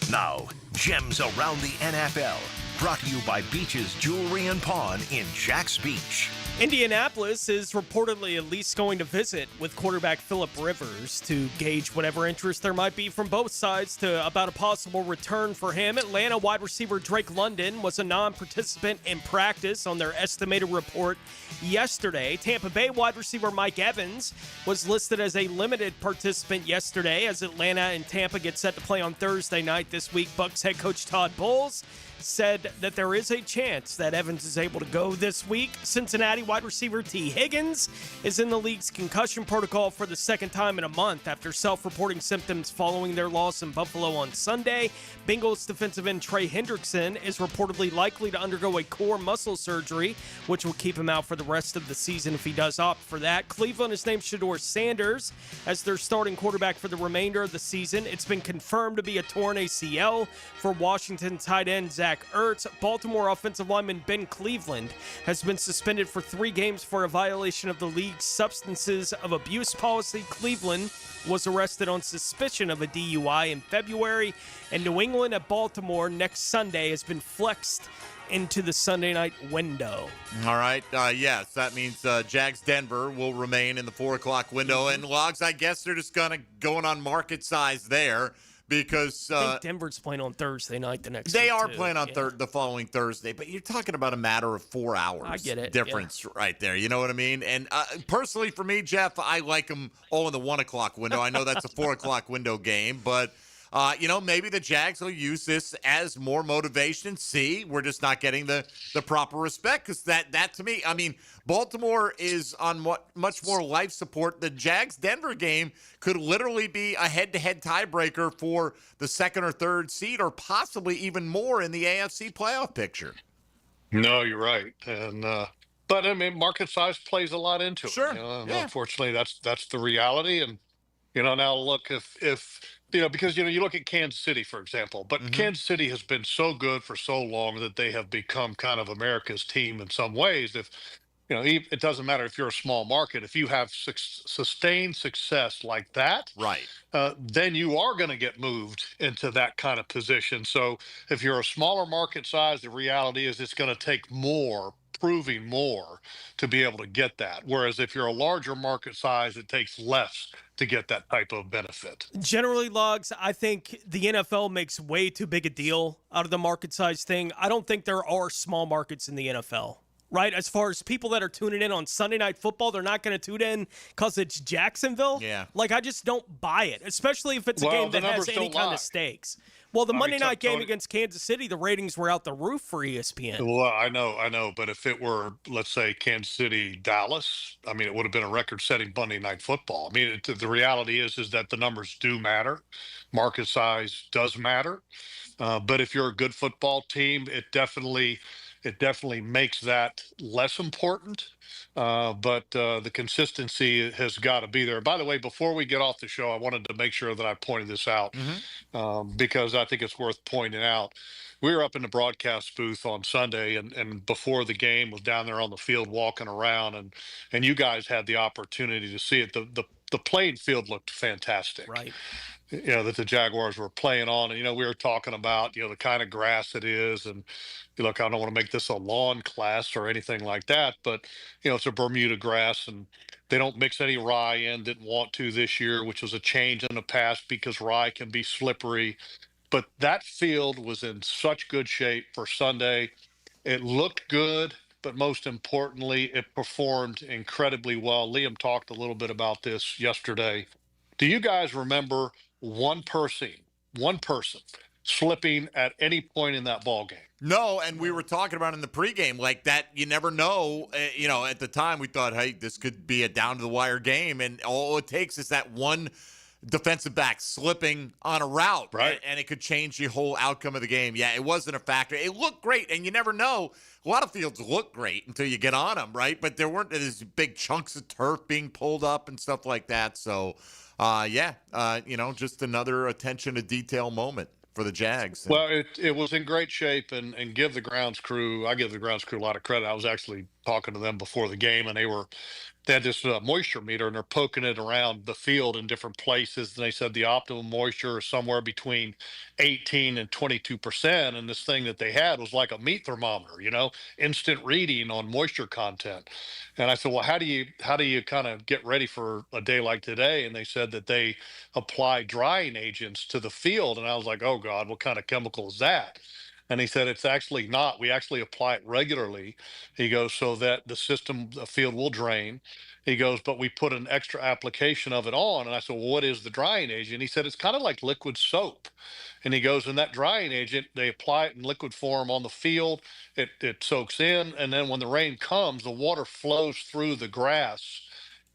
Now, Gems Around the NFL, brought to you by Beach's Jewelry and Pawn in Jax Beach. Indianapolis is reportedly at least going to visit with quarterback Phillip Rivers to gauge whatever interest there might be from both sides about a possible return for him. Atlanta wide receiver Drake London was a non-participant in practice on their estimated report yesterday. Tampa Bay wide receiver Mike Evans was listed as a limited participant yesterday as Atlanta and Tampa get set to play on Thursday night this week. Bucs head coach Todd Bowles said that there is a chance that Evans is able to go this week. Cincinnati wide receiver T. Higgins is in the league's concussion protocol for the second time in a month after self-reporting symptoms following their loss in Buffalo on Sunday. Bengals defensive end Trey Hendrickson is reportedly likely to undergo a core muscle surgery, which will keep him out for the rest of the season if he does opt for that. Cleveland has named Shedeur Sanders as their starting quarterback for the remainder of the season. It's been confirmed to be a torn ACL for Washington tight end Zach Ertz. Baltimore offensive lineman Ben Cleveland has been suspended for 3 games for a violation of the league's substances of abuse policy. Cleveland was arrested on suspicion of a DUI in February, and New England at Baltimore next Sunday has been flexed into the Sunday night window. All right. Yes, that means Jags Denver will remain in the 4 o'clock window, and Logs, I guess they're just going on market size there. Because I think Denver's playing on Thursday night the next They week are too. playing on the following Thursday, but you're talking about a matter of 4 hours. I get it. Difference right there. You know what I mean? And personally for me, Jeff, I like them all in the 1 o'clock window. I know that's a 4 o'clock window game, but maybe the Jags will use this as more motivation. See, we're just not getting the proper respect because that to me, I mean, Baltimore is on much more life support. The Jags-Denver game could literally be a head-to-head tiebreaker for the 2nd or 3rd seed or possibly even more in the AFC playoff picture. No, you're right. And but I mean, market size plays a lot into it. Sure. Unfortunately, that's the reality. And now look, if because you look at Kansas City, for example, but Kansas City has been so good for so long that they have become kind of America's team in some ways. it doesn't matter if you're a small market. If you have sustained success like that, right, then you are going to get moved into that kind of position. So if you're a smaller market size, the reality is it's going to take more, proving more, to be able to get that. Whereas if you're a larger market size, it takes less to get that type of benefit. Generally, Logs, I think the NFL makes way too big a deal out of the market size thing. I don't think there are small markets in the NFL. Right, as far as people that are tuning in on Sunday Night Football, they're not going to tune in because it's Jacksonville. Yeah. Like, I just don't buy it, especially if it's a game that has any kind of stakes. Well, the Monday night game against Kansas City, the ratings were out the roof for ESPN. Well, I know. But if it were, let's say, Kansas City, Dallas, I mean, it would have been a record-setting Monday Night Football. I mean, the reality is that the numbers do matter. Market size does matter. But if you're a good football team, it definitely makes that less important. But the consistency has got to be there. By the way, before we get off the show, I wanted to make sure that I pointed this out because I think it's worth pointing out. We were up in the broadcast booth on Sunday, and before the game was down there on the field walking around, and you guys had the opportunity to see it. The playing field looked fantastic. Right. That the Jaguars were playing on. And, we were talking about, the kind of grass it is. And look, I don't want to make this a lawn class or anything like that, but, it's a Bermuda grass and they don't mix any rye in, didn't want to this year, which was a change in the past because rye can be slippery. But that field was in such good shape for Sunday. It looked good, but most importantly, it performed incredibly well. Liam talked a little bit about this yesterday. Do you guys remember one person slipping at any point in that ball game? No, and we were talking about in the pregame like that. You never know. At the time we thought, hey, this could be a down to the wire game, and all it takes is that one defensive back slipping on a route, right? And it could change the whole outcome of the game. Yeah, it wasn't a factor. It looked great, and you never know. A lot of fields look great until you get on them, right? But there weren't these big chunks of turf being pulled up and stuff like that. So, just another attention to detail moment for the Jags. Well, it was in great shape, and I give the grounds crew a lot of credit. I was actually talking to them before the game, and they had this moisture meter, and they're poking it around the field in different places. And they said the optimum moisture is somewhere between 18 and 22%. And this thing that they had was like a meat thermometer, instant reading on moisture content. And I said, well, how do you kind of get ready for a day like today? And they said that they apply drying agents to the field. And I was like, oh God, what kind of chemical is that? And he said, it's actually not. We actually apply it regularly. He goes, so that the field will drain. He goes, but we put an extra application of it on. And I said, well, what is the drying agent? He said, it's kind of like liquid soap. And he goes, in that drying agent, they apply it in liquid form on the field. It soaks in. And then when the rain comes, the water flows through the grass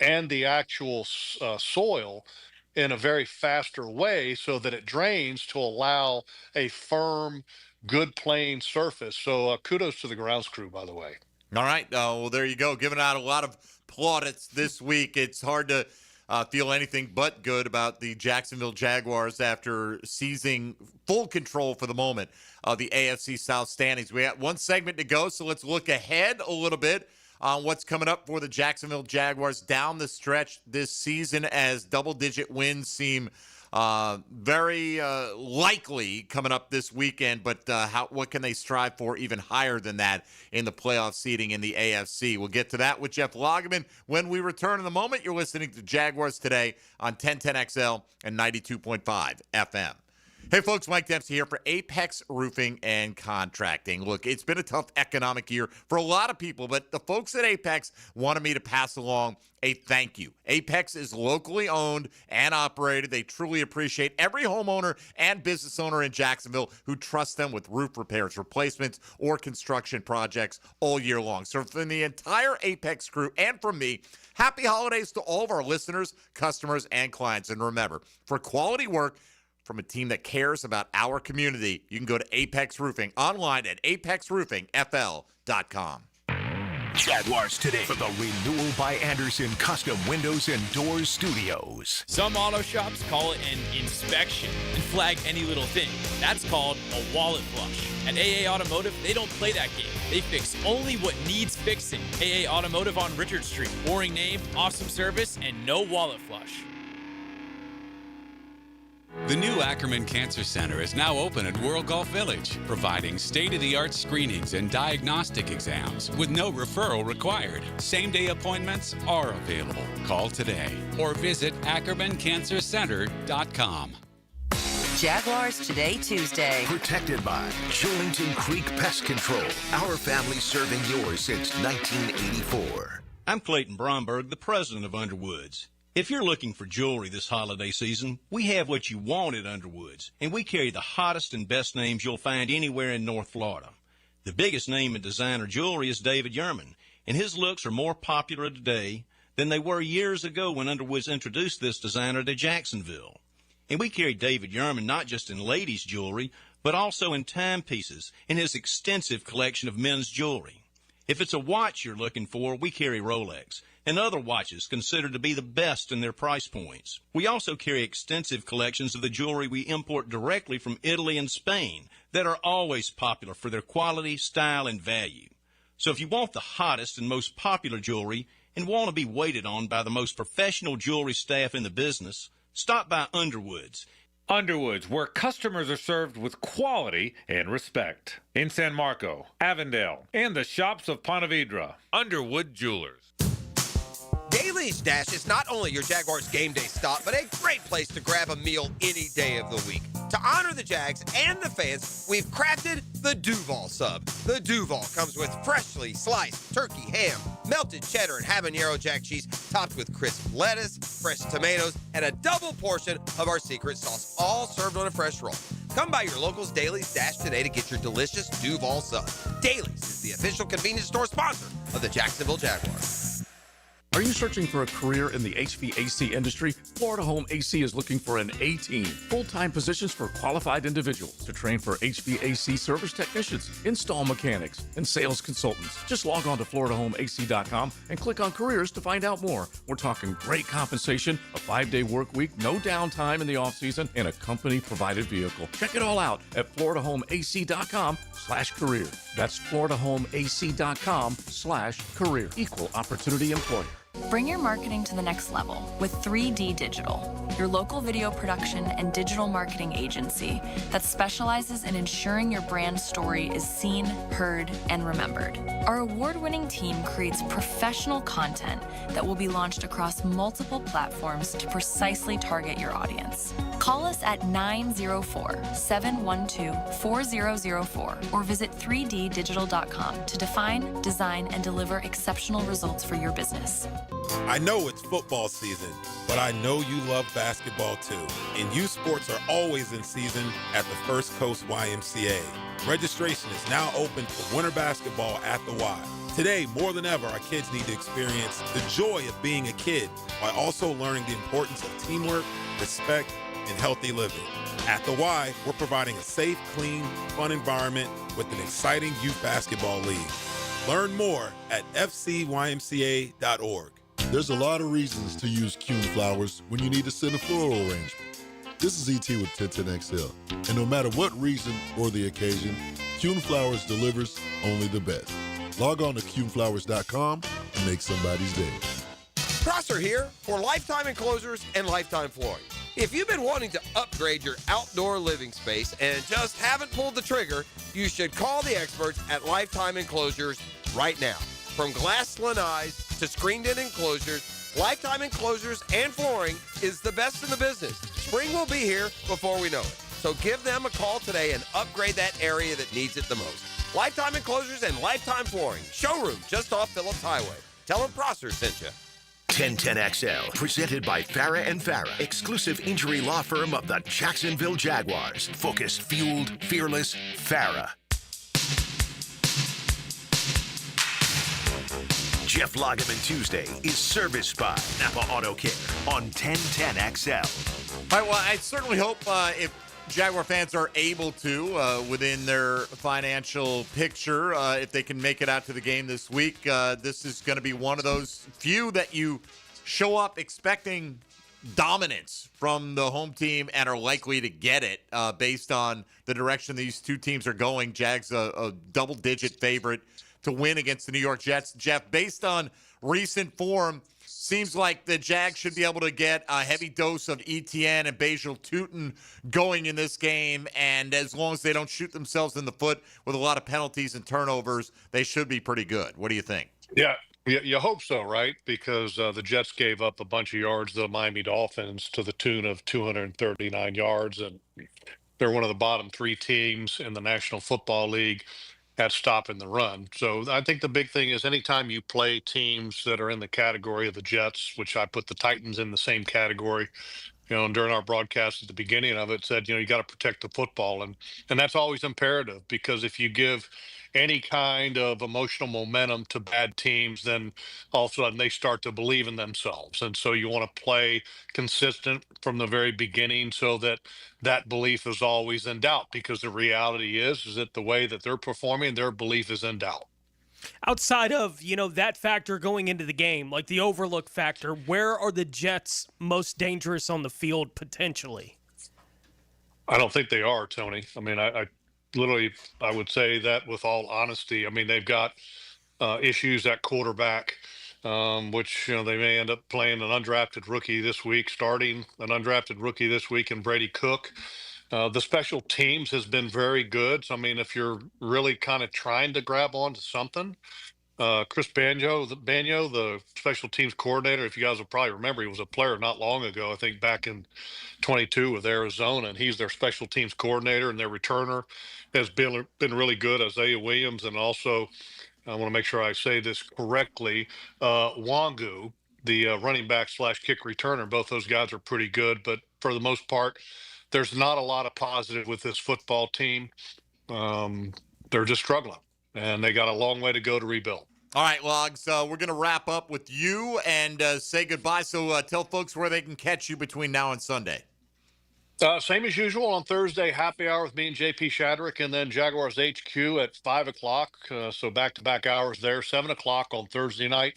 and the actual soil in a very faster way so that it drains to allow a firm, good playing surface. So kudos to the grounds crew, by the way. All right. Well, there you go. Giving out a lot of plaudits this week. It's hard to feel anything but good about the Jacksonville Jaguars after seizing full control for the moment of the AFC South standings. We got one segment to go, so let's look ahead a little bit on what's coming up for the Jacksonville Jaguars down the stretch this season as double-digit wins seem very likely coming up this weekend, but what can they strive for even higher than that in the playoff seeding in the AFC? We'll get to that with Jeff Lageman when we return in a moment. You're listening to Jaguars Today on 1010XL and 92.5 FM. Hey, folks, Mike Dempsey here for Apex Roofing and Contracting. Look, it's been a tough economic year for a lot of people, but the folks at Apex wanted me to pass along a thank you. Apex is locally owned and operated. They truly appreciate every homeowner and business owner in Jacksonville who trusts them with roof repairs, replacements, or construction projects all year long. So from the entire Apex crew and from me, happy holidays to all of our listeners, customers, and clients. And remember, for quality work from a team that cares about our community, you can go to Apex Roofing online at apexroofingfl.com. Jaguars Today for the renewal by Anderson Custom Windows and Doors Studios. Some auto shops call it an inspection and flag any little thing. That's called a wallet flush. At AA Automotive, they don't play that game. They fix only what needs fixing. AA Automotive on Richard Street. Boring name, awesome service, and no wallet flush. The new Ackerman Cancer Center is now open at World Golf Village, providing state-of-the-art screenings and diagnostic exams with no referral required. Same-day appointments are available. Call today or visit AckermanCancerCenter.com. Jaguars Today Tuesday. Protected by Shillington Creek Pest Control. Our family serving yours since 1984. I'm Clayton Bromberg, the president of Underwoods. If you're looking for jewelry this holiday season, we have what you want at Underwoods, and we carry the hottest and best names you'll find anywhere in North Florida. The biggest name in designer jewelry is David Yerman, and his looks are more popular today than they were years ago when Underwoods introduced this designer to Jacksonville. And we carry David Yerman not just in ladies' jewelry, but also in timepieces in his extensive collection of men's jewelry. If it's a watch you're looking for, we carry Rolex and other watches considered to be the best in their price points. We also carry extensive collections of the jewelry we import directly from Italy and Spain that are always popular for their quality, style, and value. So if you want the hottest and most popular jewelry and want to be waited on by the most professional jewelry staff in the business, stop by Underwoods. Underwoods, where customers are served with quality and respect. In San Marco, Avondale, and the shops of Ponte Vedra. Underwood Jewelers. Daly's Dash is not only your Jaguars game day stop, but a great place to grab a meal any day of the week. To honor the Jags and the fans, we've crafted the Duval Sub. The Duval comes with freshly sliced turkey ham, melted cheddar and habanero jack cheese, topped with crisp lettuce, fresh tomatoes, and a double portion of our secret sauce, all served on a fresh roll. Come by your local's Daly's Dash today to get your delicious Duval Sub. Daly's is the official convenience store sponsor of the Jacksonville Jaguars. Are you searching for a career in the HVAC industry? Florida Home AC is looking for an A-team, full-time positions for qualified individuals to train for HVAC service technicians, install mechanics, and sales consultants. Just log on to FloridaHomeAC.com and click on careers to find out more. We're talking great compensation, a 5-day work week, no downtime in the off-season, and a company-provided vehicle. Check it all out at FloridaHomeAC.com/career. That's FloridaHomeAC.com/career. Equal opportunity employer. Bring your marketing to the next level with 3D Digital, your local video production and digital marketing agency that specializes in ensuring your brand story is seen, heard, and remembered. Our award-winning team creates professional content that will be launched across multiple platforms to precisely target your audience. Call us at 904-712-4004 or visit 3ddigital.com to define, design, and deliver exceptional results for your business. I know it's football season, but I know you love basketball too. And youth sports are always in season at the First Coast YMCA. Registration is now open for winter basketball at the Y. Today, more than ever, our kids need to experience the joy of being a kid while also learning the importance of teamwork, respect, and healthy living. At the Y, we're providing a safe, clean, fun environment with an exciting youth basketball league. Learn more at fcymca.org. There's a lot of reasons to use Kuhn flowers when you need to send a floral arrangement. This is ET with 1010XL, and no matter what reason or the occasion, Kuhn Flowers delivers only the best. Log on to kuhnflowers.com and make somebody's day. Prosser here for Lifetime Enclosures and Lifetime Flooring. If you've been wanting to upgrade your outdoor living space and just haven't pulled the trigger, you should call the experts at Lifetime Enclosures right now. From glass lanais to screened-in enclosures, Lifetime Enclosures and Flooring is the best in the business. Spring will be here before we know it. So give them a call today and upgrade that area that needs it the most. Lifetime Enclosures and Lifetime Flooring. Showroom just off Phillips Highway. Tell them Prosser sent you. 1010XL, presented by Farah and Farah, exclusive injury law firm of the Jacksonville Jaguars. Focused, fueled, fearless, Farah. Jeff Lageman Tuesday is serviced by Napa Auto Care on 1010XL. All right, well, I certainly hope if Jaguar fans are able to, within their financial picture, if they can make it out to the game this week, this is going to be one of those few that you show up expecting dominance from the home team and are likely to get it based on the direction these two teams are going. Jags a double-digit favorite to win against the New York Jets. Jeff, based on recent form, seems like the Jags should be able to get a heavy dose of Etienne and Bajal Tutin going in this game, and as long as they don't shoot themselves in the foot with a lot of penalties and turnovers, they should be pretty good. What do you think? Yeah, you hope so, right? Because the Jets gave up a bunch of yards to the Miami Dolphins to the tune of 239 yards, and they're one of the bottom three teams in the National Football League at stopping the run. So I think the big thing is anytime you play teams that are in the category of the Jets, which I put the Titans in the same category, and during our broadcast at the beginning of it said, you got to protect the football. And that's always imperative, because if you give any kind of emotional momentum to bad teams, then all of a sudden they start to believe in themselves. And so you want to play consistent from the very beginning so that that belief is always in doubt, because the reality is that the way that they're performing, their belief is in doubt. Outside of, that factor going into the game, like the overlook factor, where are the Jets most dangerous on the field potentially? I don't think they are, Tony. I mean, I literally, I would say that with all honesty. I mean, they've got issues at quarterback, which, they may end up playing an undrafted rookie this week, starting an undrafted rookie this week in Brady Cook. The special teams has been very good. So, I mean, if you're really kind of trying to grab onto something, Chris Banjo, the special teams coordinator, if you guys will probably remember, he was a player not long ago, I think back in 22 with Arizona, and he's their special teams coordinator, and their returner has been really good, Isaiah Williams, and also, I want to make sure I say this correctly, Wangu, the running back / kick returner. Both those guys are pretty good, but for the most part, there's not a lot of positive with this football team. They're just struggling, and they got a long way to go to rebuild. All right, Logs, we're going to wrap up with you and say goodbye. So tell folks where they can catch you between now and Sunday. Same as usual on Thursday, happy hour with me and JP Shadrick, and then Jaguars HQ at 5 o'clock. So back-to-back hours there. 7 o'clock on Thursday night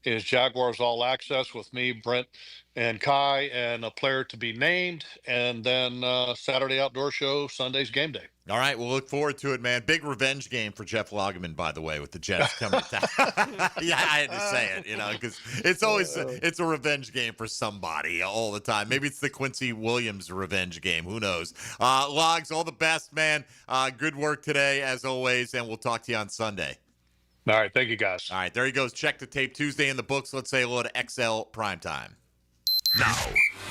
is Jaguars All Access with me, Brent, and Kai, and a player to be named. And then Saturday Outdoor Show, Sunday's Game Day. All right, we'll look forward to it, man. Big revenge game for Jeff Lageman, by the way, with the Jets coming to town. Yeah, I had to say it, because it's always it's a revenge game for somebody all the time. Maybe it's the Quincy Williams revenge game. Who knows? Logs, all the best, man. Good work today, as always, and we'll talk to you on Sunday. All right, thank you, guys. All right, there he goes. Check the tape Tuesday in the books. Let's say hello to XL Primetime. Now,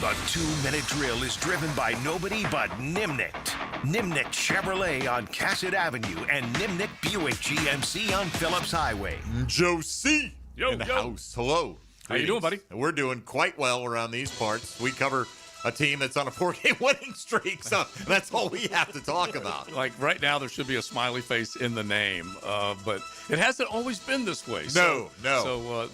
the 2-minute drill is driven by nobody but Nimnicht. Nimnicht Chevrolet on Cassett Avenue and Nimnicht Buick GMC on Phillips Highway. Joe C. in the house. Hello. How you doing, buddy? We're doing quite well around these parts. We cover a team that's on a 4-game winning streak, so that's all we have to talk about. Like right now, there should be a smiley face in the name, but it hasn't always been this way. No. So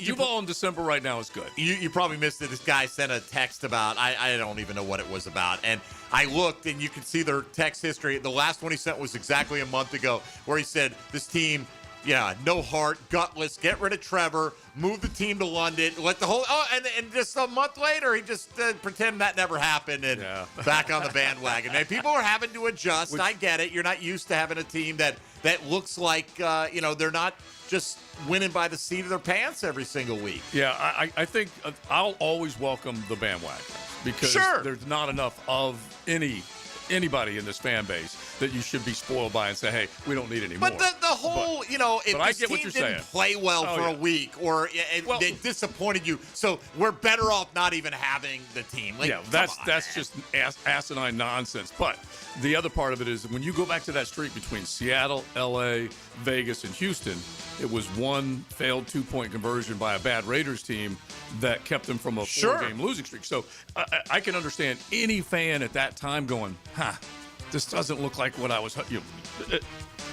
Duval in December right now is good. You probably missed it. This guy sent a text about, I don't even know what it was about, and I looked, and you can see their text history. The last one he sent was exactly a month ago, where he said, this team, no heart, gutless, get rid of Trevor, move the team to London, let the whole, and just a month later, he just pretended that never happened and back on the bandwagon. And people are having to adjust. I get it. You're not used to having a team that looks like, they're not just winning by the seat of their pants every single week. Yeah, I think I'll always welcome the bandwagon because there's not enough of anybody in this fan base that you should be spoiled by and say, hey, we don't need any more. But the whole, if this team didn't play well for a week or they disappointed you, so we're better off not even having the team. That's just asinine nonsense. But the other part of it is when you go back to that streak between Seattle, L.A., Vegas, and Houston, it was one failed 2-point conversion by a bad Raiders team that kept them from a 4-game losing streak. So I can understand any fan at that time going, this doesn't look like what I was. It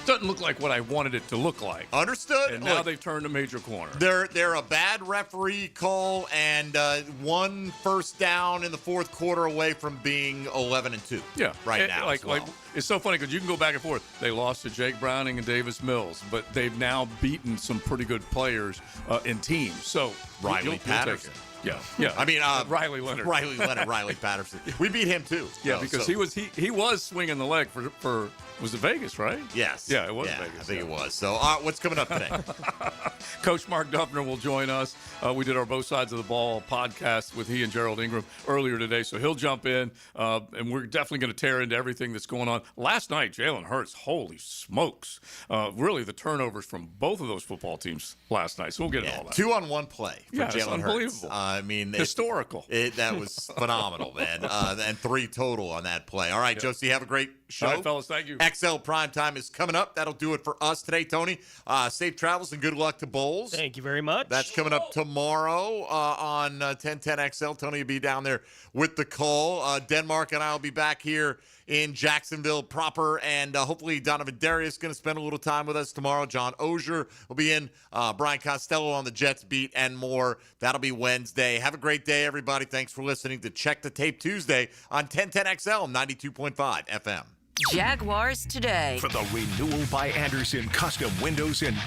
doesn't look like what I wanted it to look like. Understood. And now they've turned a major corner. They're a bad referee call and one first down in the fourth quarter away from being 11-2. Yeah, right now. Like it's so funny because you can go back and forth. They lost to Jake Browning and Davis Mills, but they've now beaten some pretty good players in teams. So Riley Patterson. Yeah. I mean, Riley Leonard. Riley Patterson. We beat him too. Yeah, because he was swinging the leg for was it Vegas, right? Yes. Yeah, it was Vegas. I think it was. So, what's coming up today? Coach Mark Duffner will join us. We did our Both Sides of the Ball podcast with he and Gerald Ingram earlier today, so he'll jump in, and we're definitely going to tear into everything that's going on. Last night, Jalen Hurts, holy smokes. Really, the turnovers from both of those football teams last night, so we'll get into all that. 2-on-1 play for Jalen Hurts. Unbelievable. I mean, historical. That was phenomenal, man. And 3 total on that play. All right, Josie, have a great show. All right, fellas, thank you. XL Primetime is coming up. That'll do it for us today, Tony. Safe travels and good luck to Bowles. Thank you very much. That's coming up tomorrow on 1010XL. Tony will be down there with the call. Denmark and I will be back here in Jacksonville proper, and hopefully Donovan Darius is going to spend a little time with us tomorrow. John Ozier will be in, Brian Costello on the Jets beat, and more. That'll be Wednesday. Have a great day, everybody. Thanks for listening to Check the Tape Tuesday on 1010XL 92.5 FM. Jaguars Today. For the renewal by Anderson Custom Windows and